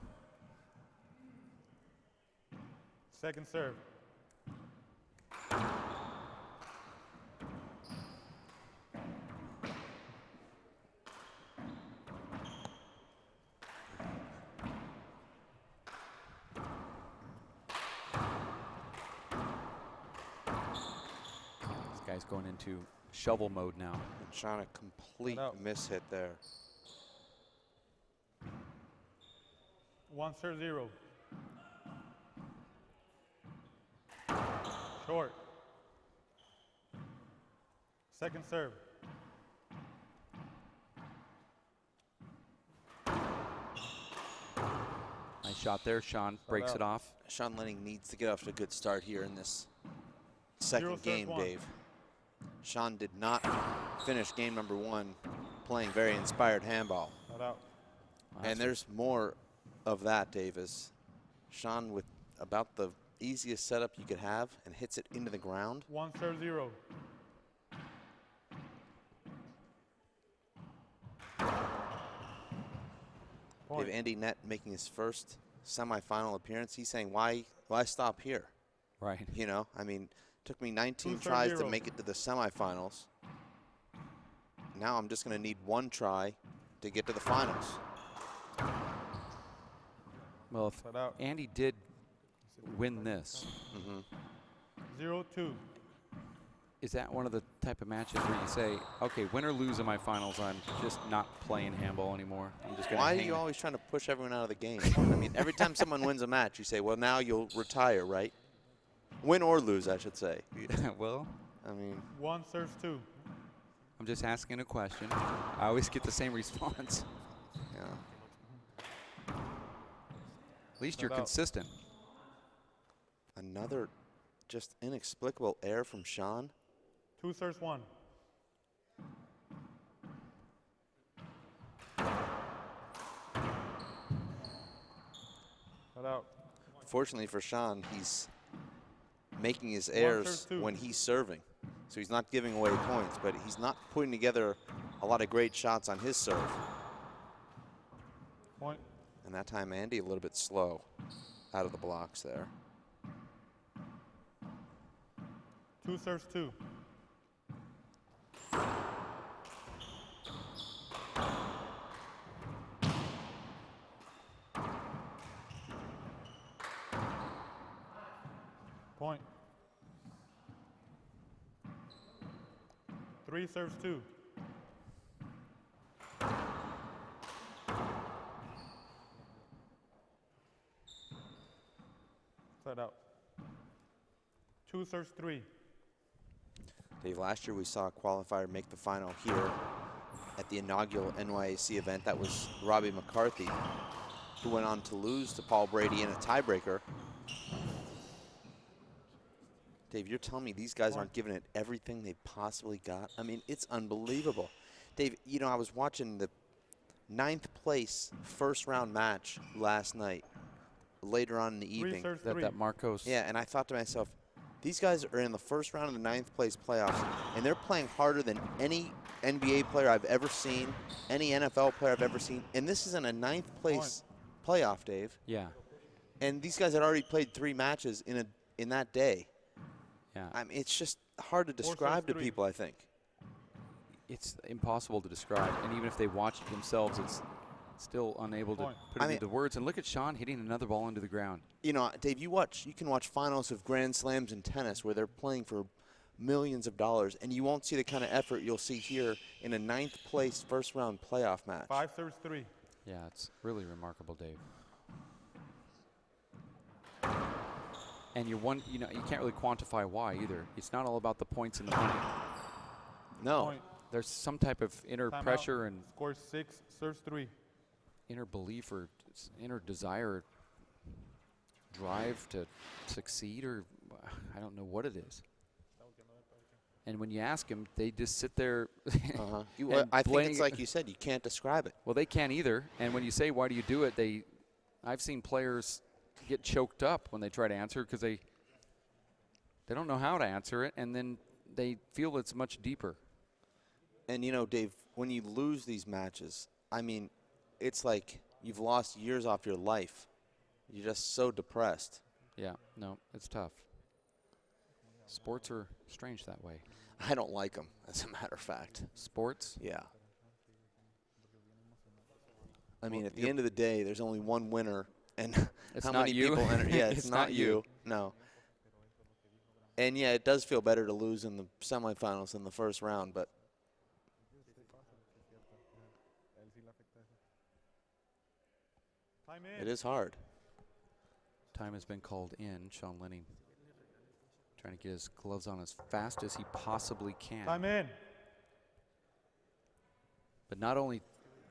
[SPEAKER 3] Second serve.
[SPEAKER 1] This guy's going into shovel mode now.
[SPEAKER 2] And Sean, a complete mishit there.
[SPEAKER 3] 1-0. Short. Second serve.
[SPEAKER 1] Nice shot there. Sean breaks it off.
[SPEAKER 2] Sean Lenning needs to get off to a good start here in this second game, Dave. Sean did not finish game number 1 playing very inspired handball. And there's more of that, Davis. Sean with about the easiest setup you could have and hits it into the ground.
[SPEAKER 3] 1-0.
[SPEAKER 2] Dave, Andy Nett making his first semifinal appearance. He's saying, why stop here?
[SPEAKER 1] Right.
[SPEAKER 2] You know, I mean, took me 19 tries to make it to the semifinals. Now I'm just going to need 1 try to get to the finals.
[SPEAKER 1] Well, if Andy did win this,
[SPEAKER 3] 0-2.
[SPEAKER 1] is that one of the type of matches where you say, okay, win or lose in my finals, I'm just not playing handball anymore? I'm just gonna
[SPEAKER 2] Why are
[SPEAKER 1] hang
[SPEAKER 2] you
[SPEAKER 1] it.
[SPEAKER 2] always trying to push everyone out of the game? I mean, every time someone wins a match, you say, well, now you'll retire, right? Win or lose, I should say.
[SPEAKER 1] Well,
[SPEAKER 2] I mean,
[SPEAKER 3] 1 serves 2.
[SPEAKER 1] I'm just asking a question. I always get the same response.
[SPEAKER 2] Yeah.
[SPEAKER 1] At least you're consistent.
[SPEAKER 2] Another just inexplicable error from Sean.
[SPEAKER 3] 2 serves 1. Out.
[SPEAKER 2] Fortunately for Sean, he's making his errors when he's serving. So he's not giving away points, but he's not putting together a lot of great shots on his serve.
[SPEAKER 3] Point.
[SPEAKER 2] And that time, Andy a little bit slow out of the blocks there.
[SPEAKER 3] 2 serves 2. Point. 3 serves 2. Side out. 2 serves 3.
[SPEAKER 2] Dave, last year we saw a qualifier make the final here at the inaugural NYAC event. That was Robbie McCarthy, who went on to lose to Paul Brady in a tiebreaker. Dave, you're telling me these guys aren't giving it everything they possibly got? I mean, it's unbelievable. Dave, you know, I was watching the 9th place first round match last night, later on in the evening.
[SPEAKER 1] That Marcos.
[SPEAKER 2] Yeah, and I thought to myself, these guys are in the first round of the 9th place playoffs, and they're playing harder than any NBA player I've ever seen, any NFL player I've ever seen. And this is in a 9th place playoff, Dave.
[SPEAKER 1] Yeah.
[SPEAKER 2] And these guys had already played 3 matches in that day.
[SPEAKER 1] Yeah.
[SPEAKER 2] I mean, it's just hard to describe to people, I think.
[SPEAKER 1] It's impossible to describe, and even if they watch it themselves, it's still unable to put it into words. And look at Sean hitting another ball into the ground.
[SPEAKER 2] You know, Dave, you can watch finals of Grand Slams in tennis where they're playing for millions of dollars, and you won't see the kind of effort you'll see here in a 9th place first round playoff match.
[SPEAKER 3] 5 serves 3.
[SPEAKER 1] Yeah, it's really remarkable, Dave. And you can't really quantify why either. It's not all about the points and the money.
[SPEAKER 2] No.
[SPEAKER 1] There's some type of inner pressure and
[SPEAKER 3] scores 6, serves 3.
[SPEAKER 1] Inner belief or inner desire, drive to succeed, or I don't know what it is. And when you ask them, they just sit there.
[SPEAKER 2] I think it's like you said, you can't describe it.
[SPEAKER 1] Well, they can't either. And when you say, why do you do it, I've seen players get choked up when they try to answer because they don't know how to answer it, and then they feel it's much deeper.
[SPEAKER 2] And, you know, Dave, when you lose these matches, I mean, it's like you've lost years off your life. You're just so depressed.
[SPEAKER 1] Yeah, no, it's tough. Sports are strange that way.
[SPEAKER 2] I don't like them, as a matter of fact.
[SPEAKER 1] Sports?
[SPEAKER 2] Yeah. I mean, at the end of the day, there's only one winner. And
[SPEAKER 1] it's
[SPEAKER 2] how
[SPEAKER 1] not
[SPEAKER 2] many
[SPEAKER 1] you.
[SPEAKER 2] people enter? Yeah,
[SPEAKER 1] It's
[SPEAKER 2] it's not you. No. And yeah, it does feel better to lose in the semifinals than the first round, but it is hard.
[SPEAKER 1] Time has been called in. Sean Lenning trying to get his gloves on as fast as he possibly can.
[SPEAKER 3] Time in.
[SPEAKER 1] But not only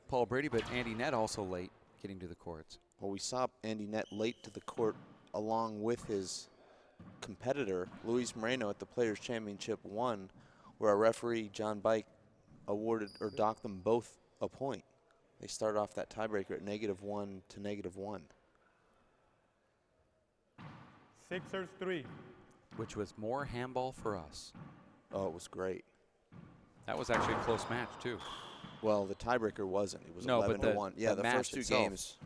[SPEAKER 1] Paul Brady, but Andy Nett also late getting to the courts.
[SPEAKER 2] Well, we saw Andy Nett late to the court along with his competitor, Luis Moreno, at the Players' Championship 1, where a referee, John Bike, awarded or docked them both a point. They started off that tiebreaker at -1 to -1.
[SPEAKER 3] 6 serves 3.
[SPEAKER 1] Which was more handball for us.
[SPEAKER 2] Oh, it was great.
[SPEAKER 1] That was actually a close match, too.
[SPEAKER 2] Well, the tiebreaker wasn't. It was
[SPEAKER 1] no,
[SPEAKER 2] 11-1. Yeah, the first 2
[SPEAKER 1] itself.
[SPEAKER 2] games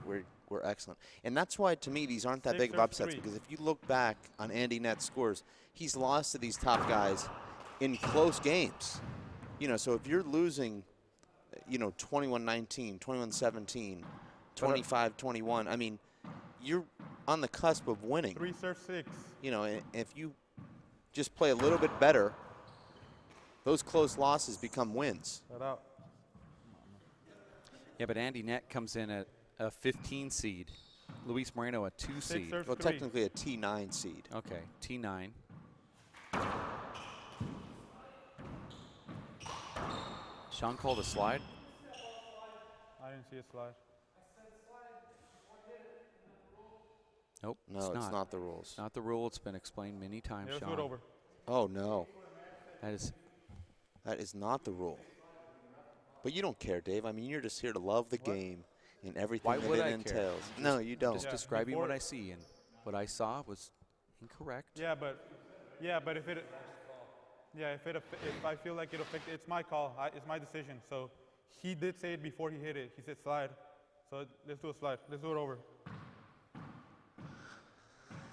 [SPEAKER 2] were excellent. And that's why, to me, these aren't that big of upsets, because if you look back on Andy Nett's scores, he's lost to these top guys in close games. You know, so if you're losing, you know, 21-19, 21-17, 25-21, I mean, you're on the cusp of winning.
[SPEAKER 3] 3 serves 6.
[SPEAKER 2] You know, and if you just play a little bit better, those close losses become wins.
[SPEAKER 3] Shut out.
[SPEAKER 1] Yeah, but Andy Nett comes in at a 15 seed. Luis Moreno a 2 seed.
[SPEAKER 2] Well, technically a T9 seed.
[SPEAKER 1] Okay, T9. Sean called a slide.
[SPEAKER 3] I didn't see a slide.
[SPEAKER 1] Nope,
[SPEAKER 2] No, it's not the rules.
[SPEAKER 1] Not the rule. It's been explained many times,
[SPEAKER 3] Let's
[SPEAKER 1] Sean.
[SPEAKER 3] do it over.
[SPEAKER 2] Oh, no.
[SPEAKER 1] That
[SPEAKER 2] is not the rule. But you don't care, Dave. I mean, you're just here to love the game and everything
[SPEAKER 1] Why
[SPEAKER 2] that
[SPEAKER 1] would
[SPEAKER 2] it
[SPEAKER 1] I
[SPEAKER 2] entails.
[SPEAKER 1] care?
[SPEAKER 2] No, you don't.
[SPEAKER 1] Just describing what I see, and what I saw was incorrect.
[SPEAKER 3] Yeah, but if I feel like it affected, it's my call. It's my decision. So he did say it before he hit it. He said slide. So let's do a slide. Let's do it over.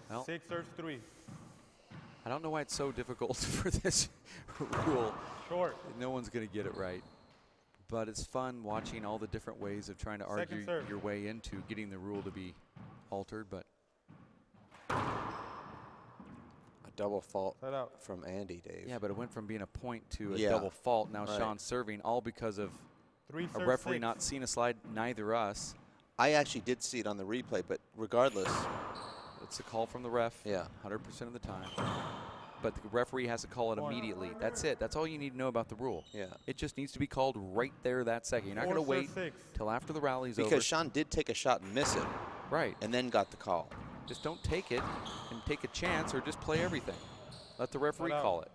[SPEAKER 1] Well,
[SPEAKER 3] 6 serves 3.
[SPEAKER 1] I don't know why it's so difficult for this rule.
[SPEAKER 3] Short.
[SPEAKER 1] No one's going to get it right. But it's fun watching all the different ways of trying to argue your way into getting the rule to be altered. But
[SPEAKER 2] a double fault from Andy, Dave.
[SPEAKER 1] yeah, but it went from being a point to a
[SPEAKER 2] Yeah.
[SPEAKER 1] double fault. Now
[SPEAKER 2] Right.
[SPEAKER 1] Sean's serving, all because of
[SPEAKER 3] 3
[SPEAKER 1] a
[SPEAKER 3] serves
[SPEAKER 1] referee
[SPEAKER 3] 6.
[SPEAKER 1] not seeing a slide, neither us.
[SPEAKER 2] I actually did see it on the replay, but regardless.
[SPEAKER 1] It's a call from the ref.
[SPEAKER 2] Yeah.
[SPEAKER 1] 100% of the time. But the referee has to call it immediately. That's it. That's all you need to know about the rule.
[SPEAKER 2] Yeah.
[SPEAKER 1] It just needs to be called right there that second. You're not going to wait till after the rally's over.
[SPEAKER 2] Because Sean did take a shot and miss it.
[SPEAKER 1] Right.
[SPEAKER 2] And then got the call.
[SPEAKER 1] Just don't take it and take a chance, or just play everything. Let the referee call it.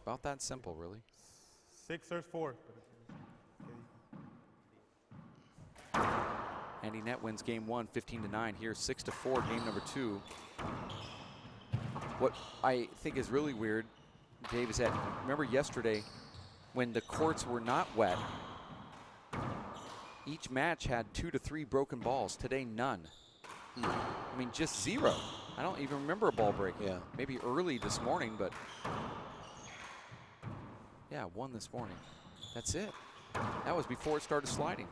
[SPEAKER 1] About that simple, really.
[SPEAKER 3] 6 serves 4.
[SPEAKER 1] Andy Nett wins game 1, 15-9. Here, 6-4, game number 2. What I think is really weird, Dave, is that remember yesterday when the courts were not wet, each match had 2 to 3 broken balls. Today, none. I mean, just 0. I don't even remember a ball breaking.
[SPEAKER 2] Yeah.
[SPEAKER 1] Maybe early this morning, but yeah, 1 this morning. That's it. That was before it started sliding.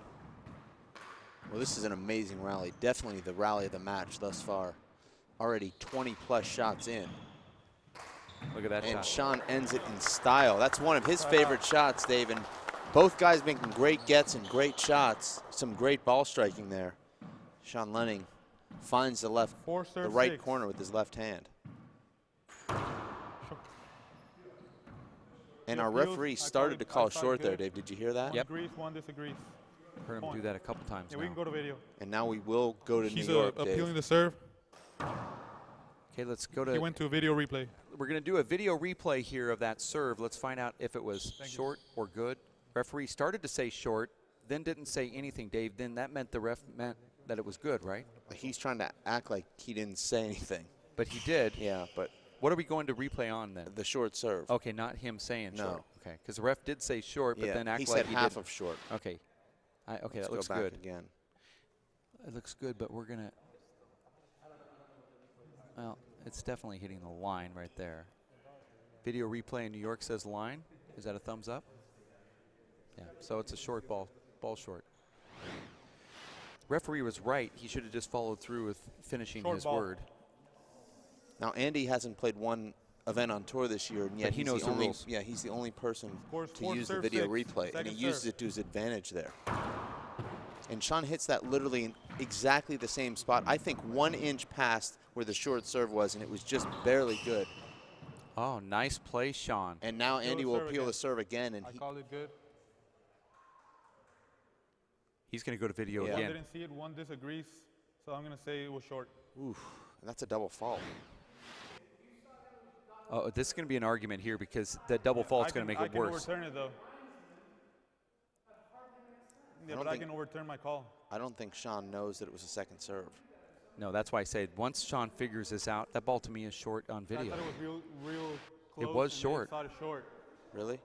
[SPEAKER 2] Well, this is an amazing rally. Definitely the rally of the match thus far. Already 20-plus shots in.
[SPEAKER 1] Look at that
[SPEAKER 2] and
[SPEAKER 1] shot.
[SPEAKER 2] Sean ends it in style. That's one of his favorite shots, Dave. And both guys making great gets and great shots. Some great ball striking there. Sean Lenning finds the right corner with his left hand. And our referee started to call short there, Dave. Did you hear that?
[SPEAKER 3] One agrees, one disagrees.
[SPEAKER 1] Heard him do that a couple times
[SPEAKER 3] Yeah,
[SPEAKER 1] now.
[SPEAKER 3] we can go to video.
[SPEAKER 2] And now we will go to
[SPEAKER 3] He's
[SPEAKER 2] New York,
[SPEAKER 3] appealing
[SPEAKER 2] Dave.
[SPEAKER 3] the serve.
[SPEAKER 1] Okay, let's go to.
[SPEAKER 3] He went to a video replay.
[SPEAKER 1] We're going to do a video replay here of that serve. Let's find out if it was short or good. Referee started to say short, then didn't say anything, Dave. Then that meant the ref meant that it was good, right?
[SPEAKER 2] He's trying to act like he didn't say anything.
[SPEAKER 1] But he did.
[SPEAKER 2] Yeah, but
[SPEAKER 1] what are we going to replay on then?
[SPEAKER 2] The short serve.
[SPEAKER 1] Okay, not him saying
[SPEAKER 2] No.
[SPEAKER 1] short. Okay, because the ref did say short, but
[SPEAKER 2] Yeah,
[SPEAKER 1] then act
[SPEAKER 2] he
[SPEAKER 1] like
[SPEAKER 2] said
[SPEAKER 1] he
[SPEAKER 2] half
[SPEAKER 1] didn't.
[SPEAKER 2] of short.
[SPEAKER 1] Okay. Okay,
[SPEAKER 2] Let's
[SPEAKER 1] that looks
[SPEAKER 2] go back
[SPEAKER 1] good.
[SPEAKER 2] again.
[SPEAKER 1] It looks good, but we're going to. Well, it's definitely hitting the line right there. Video replay in New York says line. Is that a thumbs up? Yeah, so it's a short ball short. Referee was right. He should have just followed through with finishing his word.
[SPEAKER 2] Now, Andy hasn't played one event on tour this year, and yet
[SPEAKER 1] But he knows the rules.
[SPEAKER 2] Yeah, he's the only person
[SPEAKER 3] Scores
[SPEAKER 2] to
[SPEAKER 3] 4
[SPEAKER 2] use the
[SPEAKER 3] serve
[SPEAKER 2] video
[SPEAKER 3] 6,
[SPEAKER 2] replay, and
[SPEAKER 3] second
[SPEAKER 2] he uses
[SPEAKER 3] serve.
[SPEAKER 2] it to his advantage there. And Sean hits that literally in exactly the same spot. I think 1 inch past where the short serve was, and it was just barely good.
[SPEAKER 1] Oh, nice play, Sean.
[SPEAKER 2] And now Andy will appeal the serve again, and
[SPEAKER 3] I called it good.
[SPEAKER 1] He's going to go to video
[SPEAKER 3] One
[SPEAKER 1] again.
[SPEAKER 3] didn't see it, one disagrees, so I'm going to say it was short.
[SPEAKER 2] Oof, that's a double fault.
[SPEAKER 1] Oh, this is going to be an argument here because that double fault's going to make it worse.
[SPEAKER 3] I can overturn it, though. Yeah, but I can overturn my call.
[SPEAKER 2] I don't think Sean knows that it was a second serve.
[SPEAKER 1] No, that's why I said once Sean figures this out, that ball to me is short on video.
[SPEAKER 3] I thought it was real close.
[SPEAKER 1] It was
[SPEAKER 3] and
[SPEAKER 1] short.
[SPEAKER 3] the inside is short.
[SPEAKER 2] Really?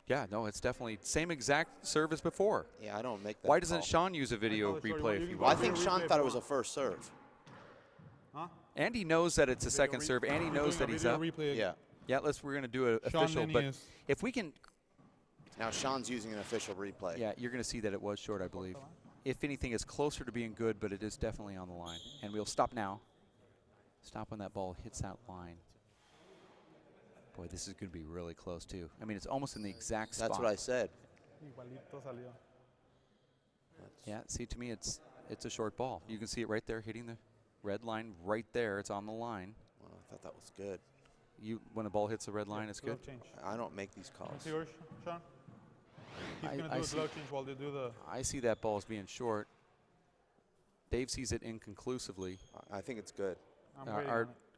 [SPEAKER 1] Yeah, no, it's definitely same exact serve as before.
[SPEAKER 2] Yeah, I don't make that
[SPEAKER 1] Why doesn't
[SPEAKER 2] call.
[SPEAKER 1] Sean use a video replay if he
[SPEAKER 2] Well, I
[SPEAKER 1] wants?
[SPEAKER 2] think Sean thought it was a first serve.
[SPEAKER 3] Huh?
[SPEAKER 1] Andy knows that it's a second serve. Andy knows that he's up.
[SPEAKER 2] Yeah.
[SPEAKER 1] Yeah, we're going to do an official,
[SPEAKER 3] Lenning
[SPEAKER 1] but
[SPEAKER 3] is.
[SPEAKER 1] if we can.
[SPEAKER 2] Now Sean's using an official replay.
[SPEAKER 1] Yeah, you're going to see that it was short, I believe. If anything, it's closer to being good, but it is definitely on the line. And we'll stop now. Stop when that ball hits that line. Boy, this is going to be really close, too. I mean, it's almost in the exact spot.
[SPEAKER 2] That's what I said.
[SPEAKER 3] Igualito salió.
[SPEAKER 1] Yeah, see, to me, it's a short ball. You can see it right there hitting the red line right there. It's on the line.
[SPEAKER 2] Well, I thought that was good.
[SPEAKER 1] When a ball hits the red line, it's good?
[SPEAKER 3] Change.
[SPEAKER 2] I don't make these calls.
[SPEAKER 3] See yours, Sean? He's going to do a glove change while they do the...
[SPEAKER 1] I see that ball as being short. Dave sees it inconclusively.
[SPEAKER 2] I think it's good.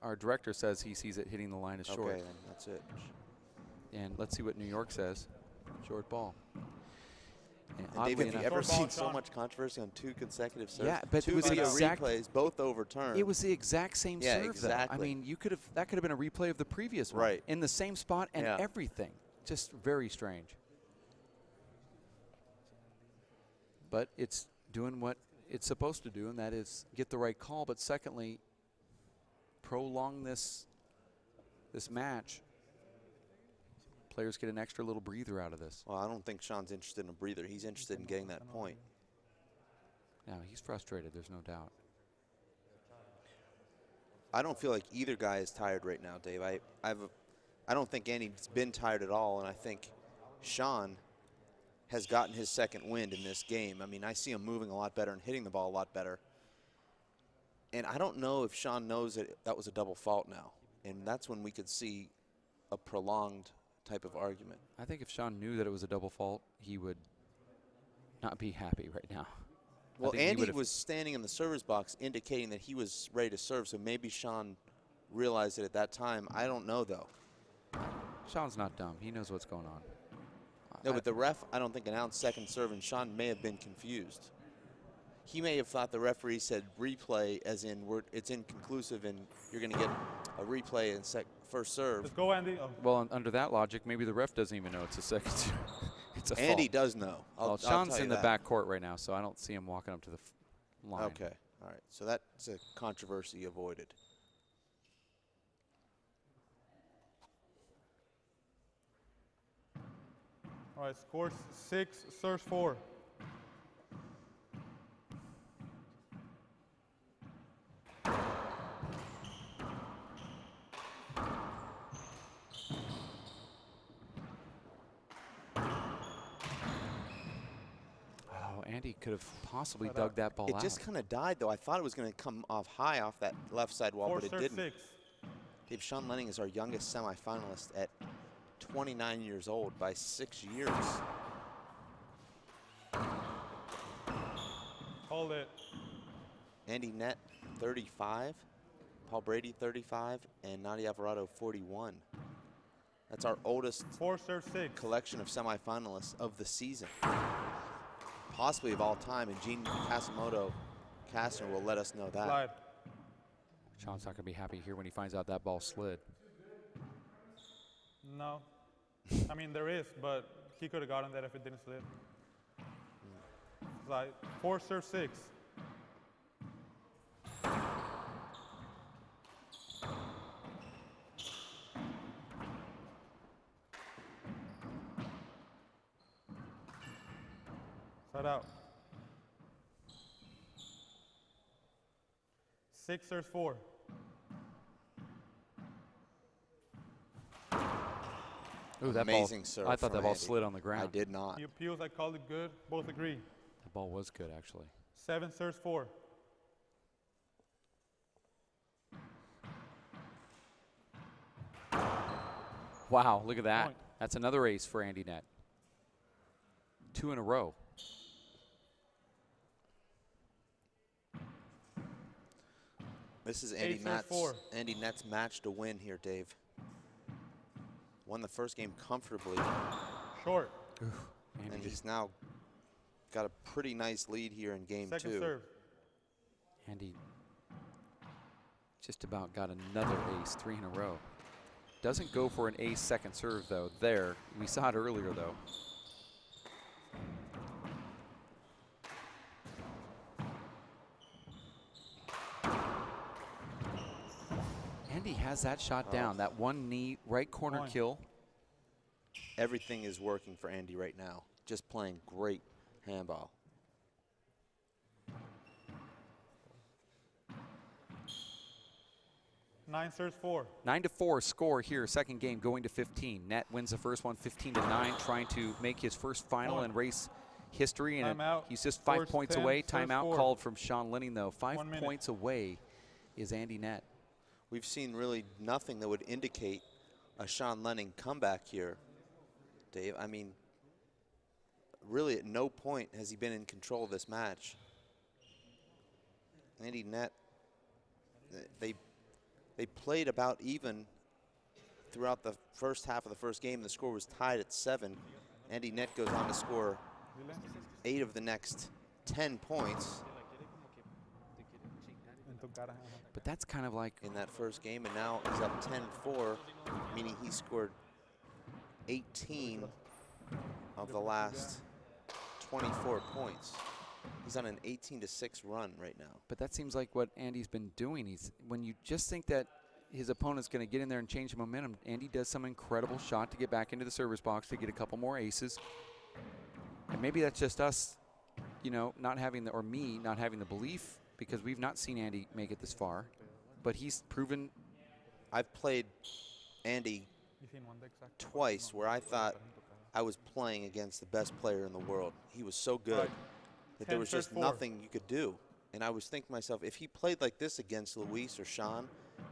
[SPEAKER 1] Our director says he sees it hitting the line as short.
[SPEAKER 2] Okay, then that's it.
[SPEAKER 1] And let's see what New York says. Short ball.
[SPEAKER 2] And Dave, have you ever seen so much controversy on 2 consecutive serves?
[SPEAKER 1] Yeah, but
[SPEAKER 2] two
[SPEAKER 1] it was the
[SPEAKER 2] video
[SPEAKER 1] exact
[SPEAKER 2] replays, both overturned.
[SPEAKER 1] It was the exact same serve.
[SPEAKER 2] Exactly.
[SPEAKER 1] Though. I mean, that could have been a replay of the previous one.
[SPEAKER 2] Right.
[SPEAKER 1] In the same spot and everything. Just very strange. But it's doing what it's supposed to do, and that is get the right call. But secondly, prolong this match. Players get an extra little breather out of this.
[SPEAKER 2] Well, I don't think Sean's interested in a breather. He's interested in getting that point.
[SPEAKER 1] No, he's frustrated. There's no doubt.
[SPEAKER 2] I don't feel like either guy is tired right now, Dave. I don't think Andy's been tired at all, and I think Sean has gotten his second wind in this game. I mean, I see him moving a lot better and hitting the ball a lot better. And I don't know if Sean knows that that was a double fault now. And that's when we could see a prolonged type of argument.
[SPEAKER 1] I think if Sean knew that it was a double fault, he would not be happy right now.
[SPEAKER 2] Well, Andy was standing in the server's box indicating that he was ready to serve, so maybe Sean realized it at that time. I don't know, though.
[SPEAKER 1] Sean's not dumb. He knows what's going on.
[SPEAKER 2] No, but the ref, I don't think, announced second serve, and Sean may have been confused. He may have thought the referee said replay, as in it's inconclusive and you're going to get a replay in first serve.
[SPEAKER 3] Let's go, Andy. Oh.
[SPEAKER 1] Well, under that logic, maybe the ref doesn't even know it's a second serve. It's a
[SPEAKER 2] Andy
[SPEAKER 1] fault.
[SPEAKER 2] does know.
[SPEAKER 1] Well, Sean's in the back court right now, so I don't see him walking up to the line.
[SPEAKER 2] Okay. All right. So that's a controversy avoided.
[SPEAKER 3] All right, score 6, serves 4.
[SPEAKER 1] Andy could have possibly dug that ball out.
[SPEAKER 2] It just kind of died, though. I thought it was going to come off high off that left side wall, but it didn't.
[SPEAKER 3] 6.
[SPEAKER 2] Dave, Sean Lenning is our youngest semifinalist at 29 years old by 6 years.
[SPEAKER 3] Hold it.
[SPEAKER 2] Andy Nett, 35. Paul Brady, 35. And Nadia Alvarado, 41. That's our oldest
[SPEAKER 3] 4-6
[SPEAKER 2] collection of semifinalists of the season, possibly of all time, and Gene Kastner will let us know that.
[SPEAKER 3] Slide.
[SPEAKER 1] Sean's not going to be happy here when he finds out that ball slid.
[SPEAKER 3] No. I mean, there is, but he could have gotten that if it didn't slip. Slide. 4-6. Side out. 6-4.
[SPEAKER 1] Ooh, that
[SPEAKER 2] amazing
[SPEAKER 1] ball,
[SPEAKER 2] serve.
[SPEAKER 1] I thought that ball
[SPEAKER 2] Andy.
[SPEAKER 1] slid on the ground.
[SPEAKER 2] I did not.
[SPEAKER 3] The appeals, I called it good. Both agree.
[SPEAKER 1] The ball was good, actually.
[SPEAKER 3] 7-4.
[SPEAKER 1] Wow, look at that.
[SPEAKER 3] Point.
[SPEAKER 1] That's another ace for Andy Nett. 2 in a row.
[SPEAKER 2] This is
[SPEAKER 3] 8-4.
[SPEAKER 2] Andy Nett's match to win here, Dave. Won the first game comfortably.
[SPEAKER 3] Short.
[SPEAKER 2] And he's now got a pretty nice lead here in game
[SPEAKER 3] Second
[SPEAKER 2] 2.
[SPEAKER 3] serve.
[SPEAKER 1] Andy just about got another ace, 3 in a row. Doesn't go for an ace second serve, though. There. We saw it earlier, though. Andy has that shot down. That one knee, right corner kill.
[SPEAKER 2] Everything is working for Andy right now. Just playing great handball.
[SPEAKER 3] Nine serves 4.
[SPEAKER 1] 9-4 score here. Second game going to 15. Nett wins the first one 15-9, trying to make his first final in race history. And he's just 5 points away. Timeout called from Sean Lenning, though. 5 points away is Andy Nett.
[SPEAKER 2] We've seen really nothing that would indicate a Sean Lenning comeback here, Dave. I mean, really at no point has he been in control of this match. Andy Nett, they played about even throughout the first half of the first game. The score was tied at 7. Andy Nett goes on to score 8 of the next 10 points.
[SPEAKER 1] But that's kind of like
[SPEAKER 2] in that first game, and now he's up 10-4, meaning he scored 18 of the last 24 points. He's on an 18-6 run right now.
[SPEAKER 1] But that seems like what Andy's been doing. When you just think that his opponent's going to get in there and change the momentum, Andy does some incredible shot to get back into the service box to get a couple more aces. And maybe that's just us, you know, not having the, or me not having the belief, because we've not seen Andy make it this far. But he's proven.
[SPEAKER 2] I've played Andy twice where I thought I was playing against the best player in the world. He was so good that there was just nothing you could do. And I was thinking to myself, if he played like this against Luis or Sean,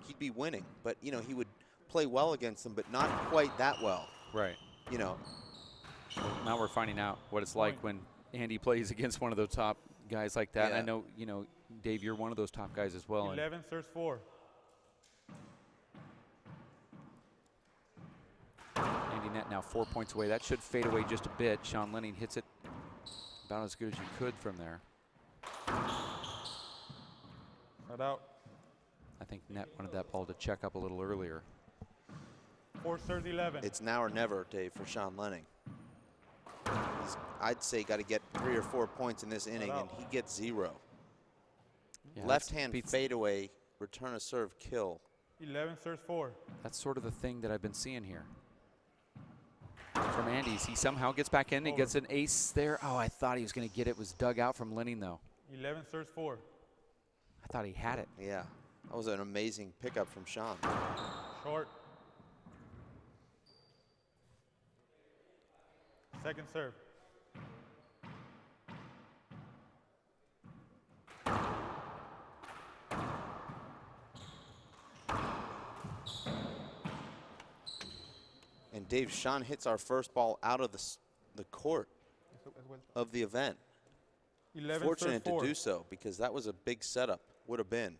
[SPEAKER 2] he'd be winning. But, you know, he would play well against them, but not quite that well.
[SPEAKER 1] Right.
[SPEAKER 2] You know.
[SPEAKER 1] Well, now we're finding out what it's like when Andy plays against one of the top guys like that.
[SPEAKER 2] Yeah.
[SPEAKER 1] I know, Dave, you're one of those top guys as well.
[SPEAKER 3] 11 serves 4.
[SPEAKER 1] Andy Nett now 4 points away. That should fade away just a bit. Sean Lenning hits it about as good as you could from there.
[SPEAKER 3] Not out.
[SPEAKER 1] I think Nett wanted that ball to check up a little earlier.
[SPEAKER 3] 4 serves 11.
[SPEAKER 2] It's now or never, Dave, for Sean Lenning. He's, I'd say, got to get 3 or 4 points in this inning, and he gets 0.
[SPEAKER 1] Yeah,
[SPEAKER 2] left-hand fadeaway, return a serve, kill.
[SPEAKER 3] 11 serves 4.
[SPEAKER 1] That's sort of the thing that I've been seeing here from Andy. He somehow gets back in. He gets an ace there. Oh, I thought he was going to get it. It was dug out from Lenning, though.
[SPEAKER 3] 11 serves 4.
[SPEAKER 1] I thought he had it.
[SPEAKER 2] Yeah, that was an amazing pickup from Sean.
[SPEAKER 3] Short. Second serve.
[SPEAKER 2] And Dave, Sean hits our first ball out of the court of the event.
[SPEAKER 3] 11
[SPEAKER 2] Fortunate
[SPEAKER 3] serves 4.
[SPEAKER 2] to do so, because that was a big setup, would have been.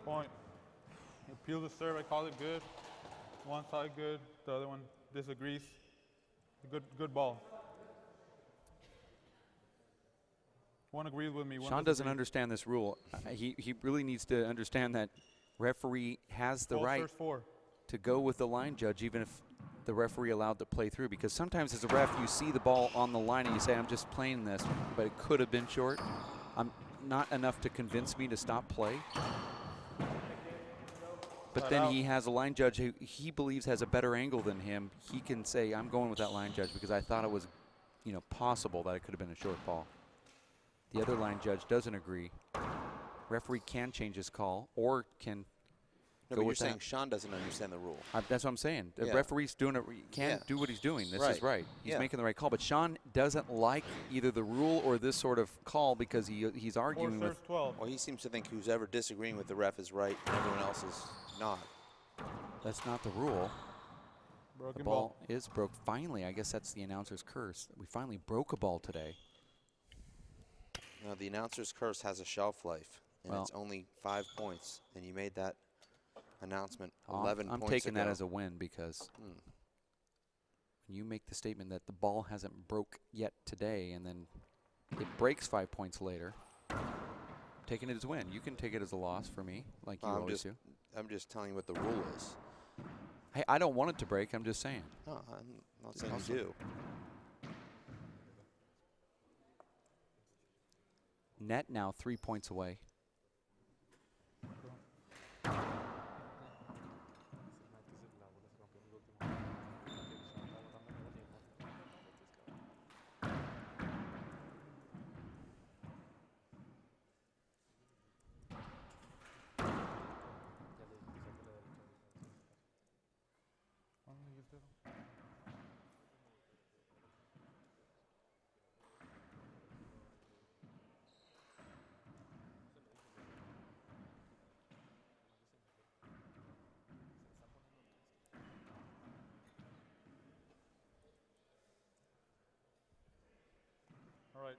[SPEAKER 3] Point. Appeal the serve. I call it good. One side good. The other one disagrees. Good ball. One agrees with me. One
[SPEAKER 1] Sean doesn't understand this rule. He really needs to understand that referee has the right to go with the line judge, even if the referee allowed to play through. Because sometimes as a ref, you see the ball on the line and you say, I'm just playing this, but it could have been short. I'm not enough to convince me to stop play. But then he has a line judge who he believes has a better angle than him. He can say, I'm going with that line judge because I thought it was, possible that it could have been a short ball. The other line judge doesn't agree. Referee can change his call or can go
[SPEAKER 2] you're
[SPEAKER 1] with
[SPEAKER 2] saying
[SPEAKER 1] that.
[SPEAKER 2] Sean doesn't understand the rule.
[SPEAKER 1] That's what I'm saying. The
[SPEAKER 2] Yeah.
[SPEAKER 1] referee's doing it. Can't do what he's doing. This is right. He's making the right call. But Sean doesn't like either the rule or this sort of call because he's arguing with.
[SPEAKER 3] 12.
[SPEAKER 2] Well, he seems to think who's ever disagreeing with the ref is right and everyone else is not.
[SPEAKER 1] That's not the rule.
[SPEAKER 3] Broken
[SPEAKER 1] The ball is broke. Finally, I guess that's the announcer's curse. We finally broke a ball today.
[SPEAKER 2] Now, the announcer's curse has a shelf life, and
[SPEAKER 1] Well,
[SPEAKER 2] it's only 5 points. And you made that announcement 11 points ago.
[SPEAKER 1] I'm taking that as a win because when you make the statement that the ball hasn't broke yet today and then it breaks 5 points later, taking it as a win. You can take it as a loss for me, like you always do.
[SPEAKER 2] I'm just telling you what the rule is.
[SPEAKER 1] Hey, I don't want it to break. I'm just saying.
[SPEAKER 2] No, I'm not saying you do.
[SPEAKER 1] Nett now 3 points away.
[SPEAKER 3] All right.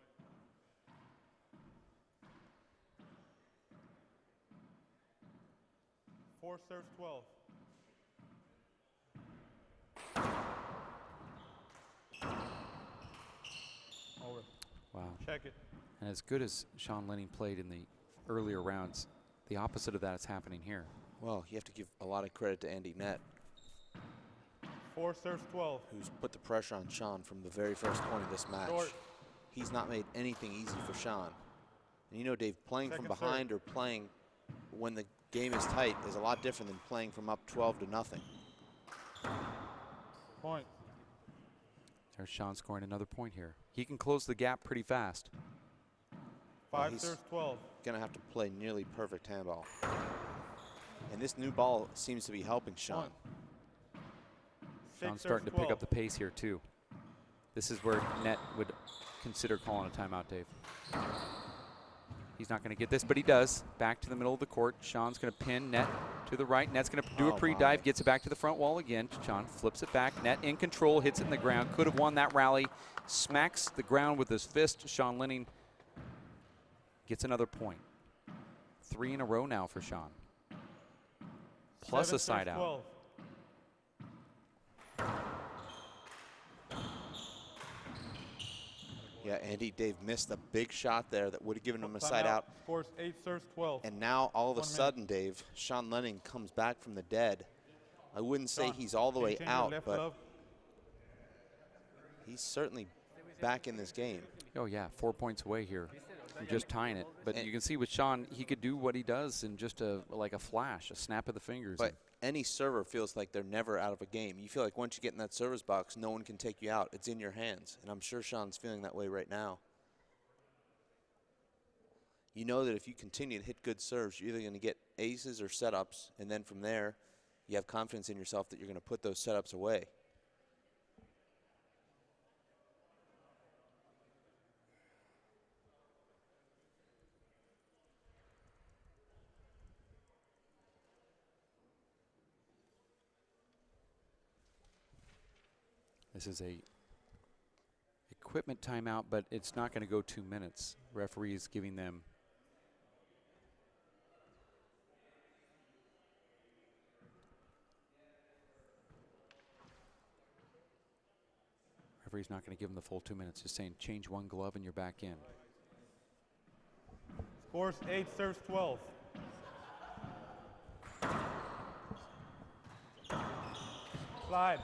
[SPEAKER 3] Four serves 12. Over.
[SPEAKER 1] Wow.
[SPEAKER 3] Check it.
[SPEAKER 1] And as good as Sean Lenning played in the earlier rounds, the opposite of that is happening here.
[SPEAKER 2] Well, you have to give a lot of credit to Andy Nett.
[SPEAKER 3] 4 serves 12.
[SPEAKER 2] Who's put the pressure on Sean from the very first point of this match.
[SPEAKER 3] Short.
[SPEAKER 2] He's not made anything easy for Sean. And Dave, playing
[SPEAKER 3] Second
[SPEAKER 2] from behind or playing when the game is tight is a lot different than playing from up 12 to nothing.
[SPEAKER 3] Point.
[SPEAKER 1] There's Sean scoring another point here. He can close the gap pretty fast.
[SPEAKER 3] 5 serves 12.
[SPEAKER 2] Going to have to play nearly perfect handball. And this new ball seems to be helping Sean.
[SPEAKER 1] Sean's starting to pick up the pace here, too. This is where Nett would consider calling a timeout, Dave. He's not going to get this, but he does. Back to the middle of the court. Sean's going to pin Nett to the right. Nett's going to do a pre-dive, gets it back to the front wall again. Sean flips it back. Nett in control, hits it in the ground. Could have won that rally. Smacks the ground with his fist. Sean Lenning gets another point. 3 in a row now for Sean. Plus a side out.
[SPEAKER 2] Yeah, Andy, Dave missed a big shot there that would have given him a side out.
[SPEAKER 3] Scores 8 serves 12.
[SPEAKER 2] And now all of a sudden, Dave, Sean Lenning comes back from the dead. I wouldn't say he's all the way out, but he's certainly back in this game.
[SPEAKER 1] Oh, yeah, 4 points away here from just tying it. But you can see with Sean, he could do what he does in just like a flash, a snap of the fingers.
[SPEAKER 2] But any server feels like they're never out of a game. You feel like once you get in that server's box, no one can take you out. It's in your hands. And I'm sure Sean's feeling that way right now. You know that if you continue to hit good serves, you're either going to get aces or setups, and then from there, you have confidence in yourself that you're going to put those setups away.
[SPEAKER 1] This is a equipment timeout, but it's not going to go 2 minutes. Referee is giving them referee's not going to give them the full 2 minutes. Just saying change one glove and you're back in.
[SPEAKER 3] Scores 8 serves 12. Slide.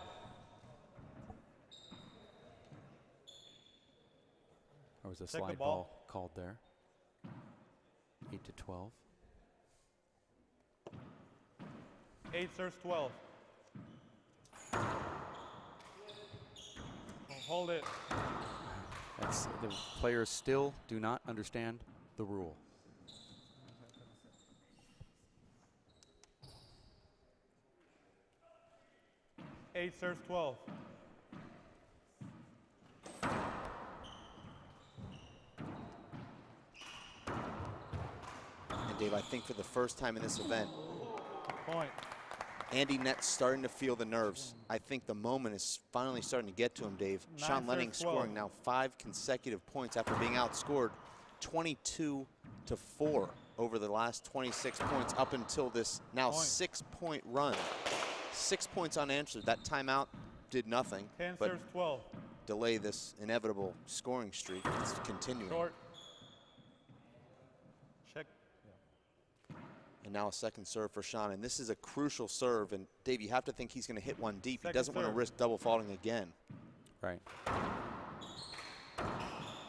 [SPEAKER 1] There was a slide ball called there. 8 to 12.
[SPEAKER 3] 8 serves 12. Hold it.
[SPEAKER 1] The players still do not understand the rule.
[SPEAKER 3] Eight serves 12.
[SPEAKER 2] And Dave, I think for the first time in this event,
[SPEAKER 3] Point.
[SPEAKER 2] Andy Nett's starting to feel the nerves. I think the moment is finally starting to get to him, Dave. Sean Lenning scoring now 5 consecutive points after being outscored 22 to 4 over the last 26 points up until this now 6-point run. 6 points unanswered. That timeout did nothing
[SPEAKER 3] 10
[SPEAKER 2] but
[SPEAKER 3] serves 12.
[SPEAKER 2] delay this inevitable scoring streak. It's continuing.
[SPEAKER 3] Short. Check.
[SPEAKER 2] And now a second serve for Sean, and this is a crucial serve. And Dave, you have to think he's going to hit one deep. He doesn't want to risk double faulting again.
[SPEAKER 1] Right.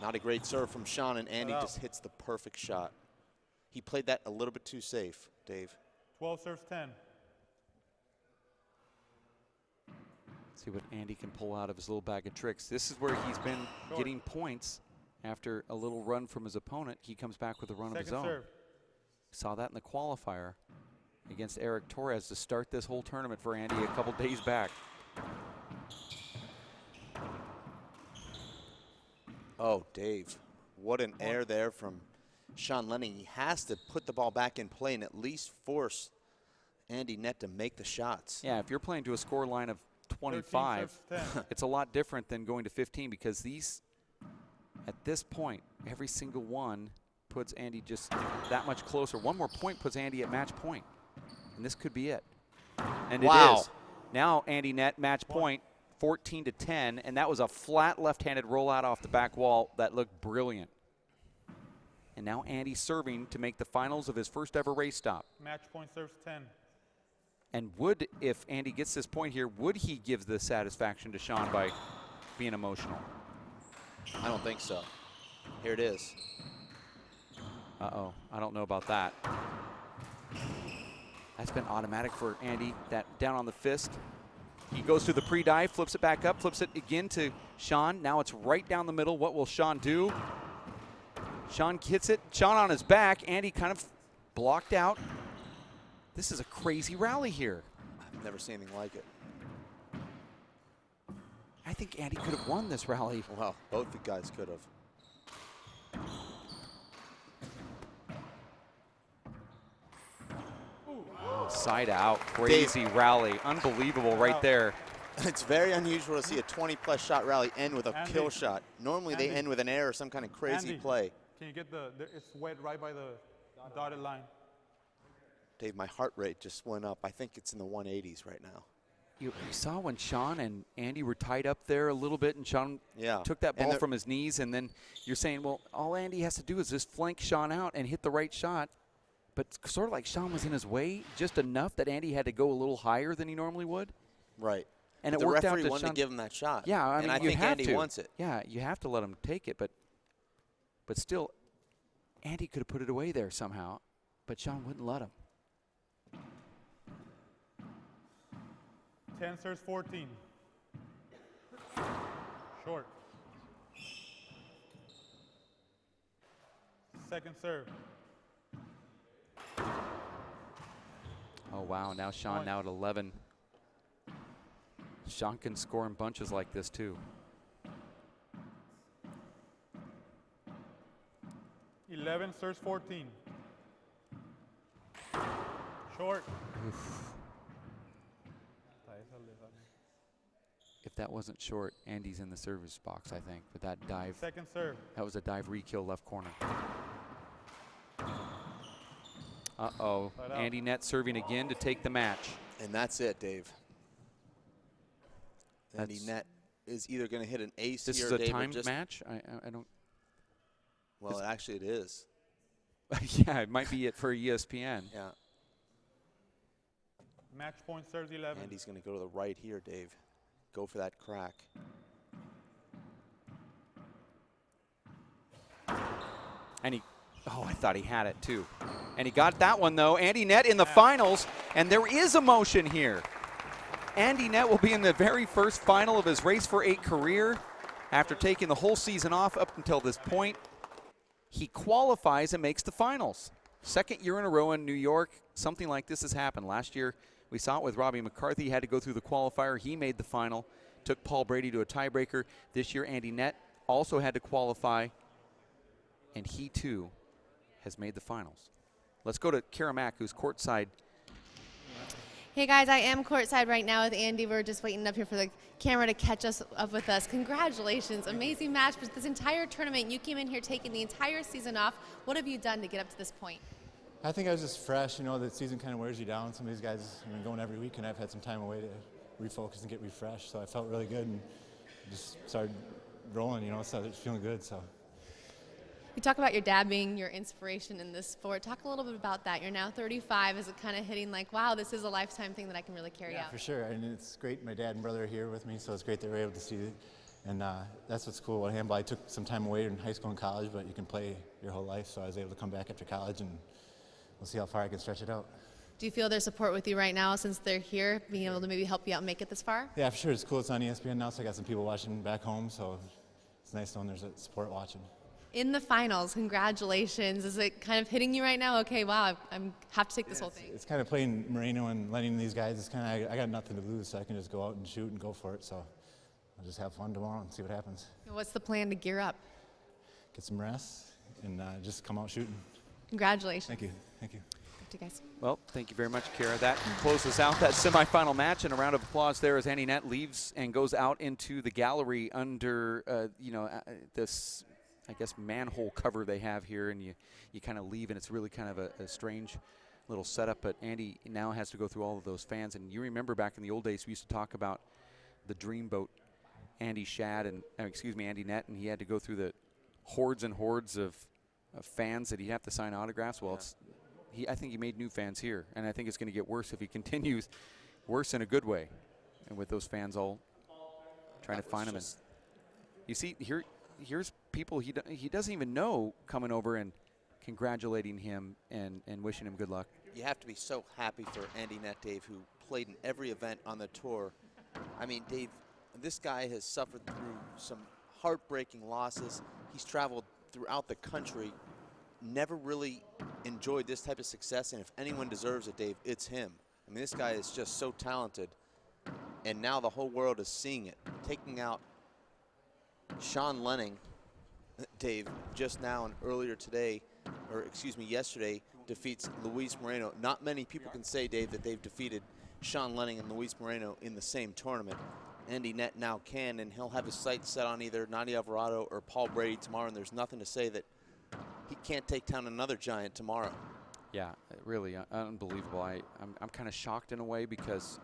[SPEAKER 2] Not a great serve from Sean, and Andy just hits the perfect shot. He played that a little bit too safe, Dave.
[SPEAKER 3] 12 serves 10.
[SPEAKER 1] See what Andy can pull out of his little bag of tricks. This is where he's been getting points after a little run from his opponent. He comes back with a run of his own.
[SPEAKER 3] Serve.
[SPEAKER 1] Saw that in the qualifier against Eric Torres to start this whole tournament for Andy a couple days back.
[SPEAKER 2] Oh, Dave, what an air there from Sean Lenning. He has to put the ball back in play and at least force Andy Nett to make the shots.
[SPEAKER 1] Yeah, if you're playing to a score line of 25, it's a lot different than going to 15 because these, at this point, every single one puts Andy just that much closer. One more point puts Andy at match point, and this could be it. And it is. Now Andy Nett match point, 14 to 10, and that was a flat left-handed rollout off the back wall that looked brilliant. And now Andy serving to make the finals of his first ever race stop.
[SPEAKER 3] Match point serves 10.
[SPEAKER 1] And would, if Andy gets this point here, would he give the satisfaction to Sean by being emotional?
[SPEAKER 2] I don't think so. Here it is.
[SPEAKER 1] Uh-oh, I don't know about that. That's been automatic for Andy, that down on the fist. He goes to the pre-dive, flips it back up, flips it again to Sean. Now it's right down the middle. What will Sean do? Sean hits it. Sean on his back. Andy kind of blocked out. This is a crazy rally here.
[SPEAKER 2] I've never seen anything like it.
[SPEAKER 1] think Andy could have won this rally.
[SPEAKER 2] Well, both the guys could have.
[SPEAKER 1] Side out, crazy rally. Unbelievable right there.
[SPEAKER 2] It's very unusual to see a 20-plus shot rally end with a kill shot. Normally they end with an air or some kind of crazy play.
[SPEAKER 3] Can you get it's wet right by the dotted line.
[SPEAKER 2] Dave, my heart rate just went up. I think it's in the 180s right now.
[SPEAKER 1] You saw when Sean and Andy were tied up there a little bit, and Sean took that ball from his knees, and then you're saying, well, all Andy has to do is just flank Sean out and hit the right shot. But sort of like Sean was in his way just enough that Andy had to go a little higher than he normally would.
[SPEAKER 2] Right.
[SPEAKER 1] And
[SPEAKER 2] but
[SPEAKER 1] it worked out.
[SPEAKER 2] The referee wanted to give him that shot.
[SPEAKER 1] Yeah, I mean,
[SPEAKER 2] and I think Andy wants it.
[SPEAKER 1] Yeah, you have to let him take it, but still, Andy could have put it away there somehow, but Sean wouldn't let him.
[SPEAKER 3] 10 serves 14. Short. Second serve.
[SPEAKER 1] Oh, wow. Now Sean now at 11. Sean can score in bunches like this, too.
[SPEAKER 3] 11 serves 14. Short.
[SPEAKER 1] Oof. If that wasn't short, Andy's in the service box, I think, with that dive.
[SPEAKER 3] Second serve.
[SPEAKER 1] That was a dive re-kill left corner. Uh-oh. Andy Nett serving again to take the match.
[SPEAKER 2] And that's it, Dave. Andy Nett is either going to hit an ace
[SPEAKER 1] this
[SPEAKER 2] here.
[SPEAKER 1] This is a timed match? I don't.
[SPEAKER 2] Well, actually, it is.
[SPEAKER 1] Yeah, it might be it for ESPN.
[SPEAKER 2] Yeah.
[SPEAKER 3] Match point serves 11.
[SPEAKER 2] Andy's going to go to the right here, Dave. Go for that crack.
[SPEAKER 1] And he, oh, I thought he had it too. And he got that one though. Andy Nett in the finals, and there is emotion here. Andy Nett will be in the very first final of his Race for 8 career after taking the whole season off up until this point. He qualifies and makes the finals. Second year in a row in New York, something like this has happened. Last year, we saw it with Robbie McCarthy. He had to go through the qualifier. He made the final, took Paul Brady to a tiebreaker. This year, Andy Nett also had to qualify, and he, too, has made the finals. Let's go to Kara Mack, who's courtside.
[SPEAKER 13] Hey, guys, I am courtside right now with Andy. We're just waiting up here for the camera to catch us up with us. Congratulations. Amazing match. But this entire tournament, you came in here taking the entire season off. What have you done to get up to this point?
[SPEAKER 14] I think I was just fresh. You know, the season kind of wears you down. Some of these guys have been going every week, and I've had some time away to refocus and get refreshed. So I felt really good and just started rolling, you know, so it's feeling good. So.
[SPEAKER 13] You talk about your dad being your inspiration in this sport. Talk a little bit about that. You're now 35. Is it kind of hitting like, wow, this is a lifetime thing that I can really carry out?
[SPEAKER 14] Yeah, for sure. And it's great. My dad and brother are here with me, so it's great that we're able to see it. And that's what's cool about handball. I took some time away in high school and college, but you can play your whole life. So I was able to come back after college, and we'll see how far I can stretch it out.
[SPEAKER 13] Do you feel their support with you right now since they're here, being able to maybe help you out and make it this far?
[SPEAKER 14] Yeah, for sure. It's cool. It's on ESPN now, so I got some people watching back home, so it's nice knowing there's support watching.
[SPEAKER 13] In the finals, congratulations. Is it kind of hitting you right now? Okay, wow, I have to take this whole thing.
[SPEAKER 14] It's kind of playing Moreno and Lenning and these guys. It's kind of, I got nothing to lose, so I can just go out and shoot and go for it. So I'll just have fun tomorrow and see what happens.
[SPEAKER 13] What's the plan to gear up?
[SPEAKER 14] Get some rest and just come out shooting.
[SPEAKER 13] Congratulations.
[SPEAKER 14] Thank you. Thank you.
[SPEAKER 13] To you guys.
[SPEAKER 1] Well, thank you very much, Kara. That closes out that semifinal match, and a round of applause there as Andy Nett leaves and goes out into the gallery under, this, I guess, manhole cover they have here, and you kind of leave, and it's really kind of a strange little setup. But Andy now has to go through all of those fans, and you remember back in the old days we used to talk about the dreamboat, Andy Nett, and he had to go through the hordes and hordes of fans that he'd have to sign autographs. Well, I think he made new fans here, and I think it's going to get worse if he continues, worse in a good way, and with those fans all trying to find him. And you see, here's people he doesn't even know coming over and congratulating him and wishing him good luck.
[SPEAKER 2] You have to be so happy for Andy Nett, Dave, who played in every event on the tour. I mean, Dave, this guy has suffered through some heartbreaking losses. He's traveled throughout the country, never really enjoyed this type of success, and if anyone deserves it, Dave, it's him. I mean, this guy is just so talented, And now the whole world is seeing it. Taking out Sean Lenning, Dave, just now and earlier today, or excuse me, yesterday, defeats Luis Moreno. Not many people can say, Dave, that they've defeated Sean Lenning and Luis Moreno in the same tournament. Andy Nett now can, and he'll have his sights set on either Nani Alvarado or Paul Brady tomorrow, and there's nothing to say that he can't take down another giant tomorrow.
[SPEAKER 1] Yeah, really unbelievable. I'm kind of shocked in a way because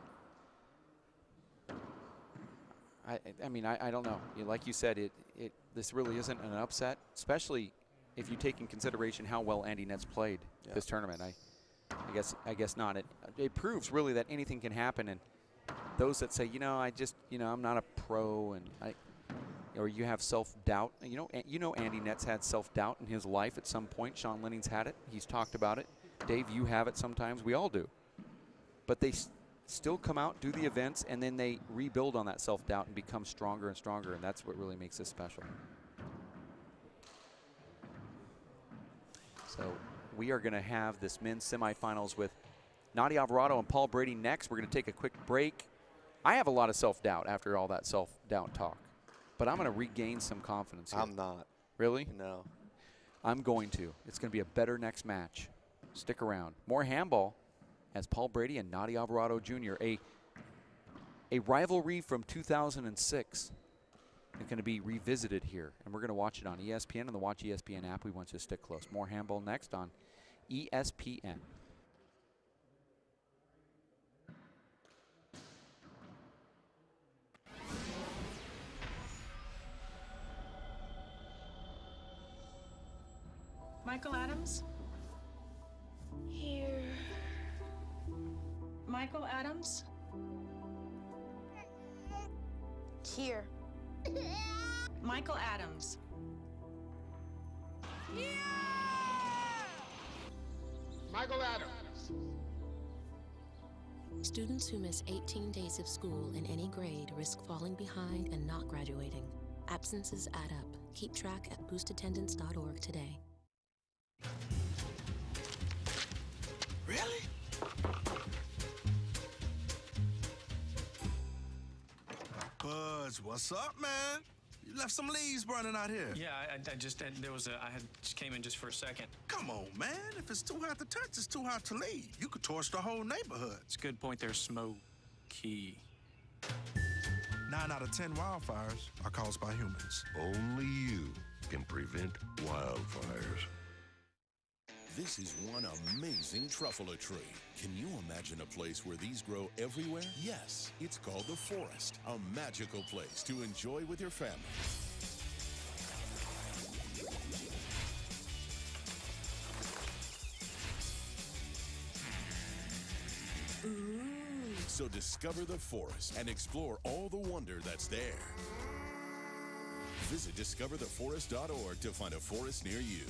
[SPEAKER 1] I mean, I don't know. Like you said, this really isn't an upset, especially if you take in consideration how well Andy Nett's played this tournament. I guess not. It proves really that anything can happen. And those that say, I'm not a pro, and or you have self-doubt. You know, Andy Nett's had self-doubt in his life at some point. Sean Lenning's had it. He's talked about it. Dave, you have it sometimes. We all do. But they still come out, do the events, and then they rebuild on that self-doubt and become stronger and stronger, and that's what really makes this special. So we are going to have this men's semifinals with Nani Alvarado and Paul Brady next. We're going to take a quick break. I have a lot of self-doubt after all that self-doubt talk, but I'm going to regain some confidence here.
[SPEAKER 2] I'm not.
[SPEAKER 1] Really?
[SPEAKER 2] No.
[SPEAKER 1] I'm going to. It's going to be a better next match. Stick around. More handball as Paul Brady and Nani Alvarado Jr. A rivalry from 2006 is going to be revisited here, and we're going to watch it on ESPN and the Watch ESPN app. We want you to stick close. More handball next on ESPN.
[SPEAKER 15] Michael Adams?
[SPEAKER 10] Here.
[SPEAKER 15] Michael Adams?
[SPEAKER 10] Here.
[SPEAKER 15] Michael Adams.
[SPEAKER 16] Michael Adams.
[SPEAKER 17] Students who miss 18 days of school in any grade risk falling behind and not graduating. Absences add up. Keep track at boostattendance.org today.
[SPEAKER 5] Really?
[SPEAKER 18] Buzz, what's up, man? You left some leaves burning out here.
[SPEAKER 6] Yeah, I just just came in just for a second.
[SPEAKER 18] Come on, man. If it's too hot to touch, it's too hot to leave. You could torch the whole neighborhood.
[SPEAKER 6] It's a good point there, Smokey.
[SPEAKER 18] 9 out of 10 wildfires are caused by humans.
[SPEAKER 19] Only you can prevent wildfires.
[SPEAKER 20] This is one amazing truffula tree. Can you imagine a place where these grow everywhere? Yes, it's called the forest, a magical place to enjoy with your family. So discover the forest and explore all the wonder that's there. Visit discovertheforest.org to find a forest near you.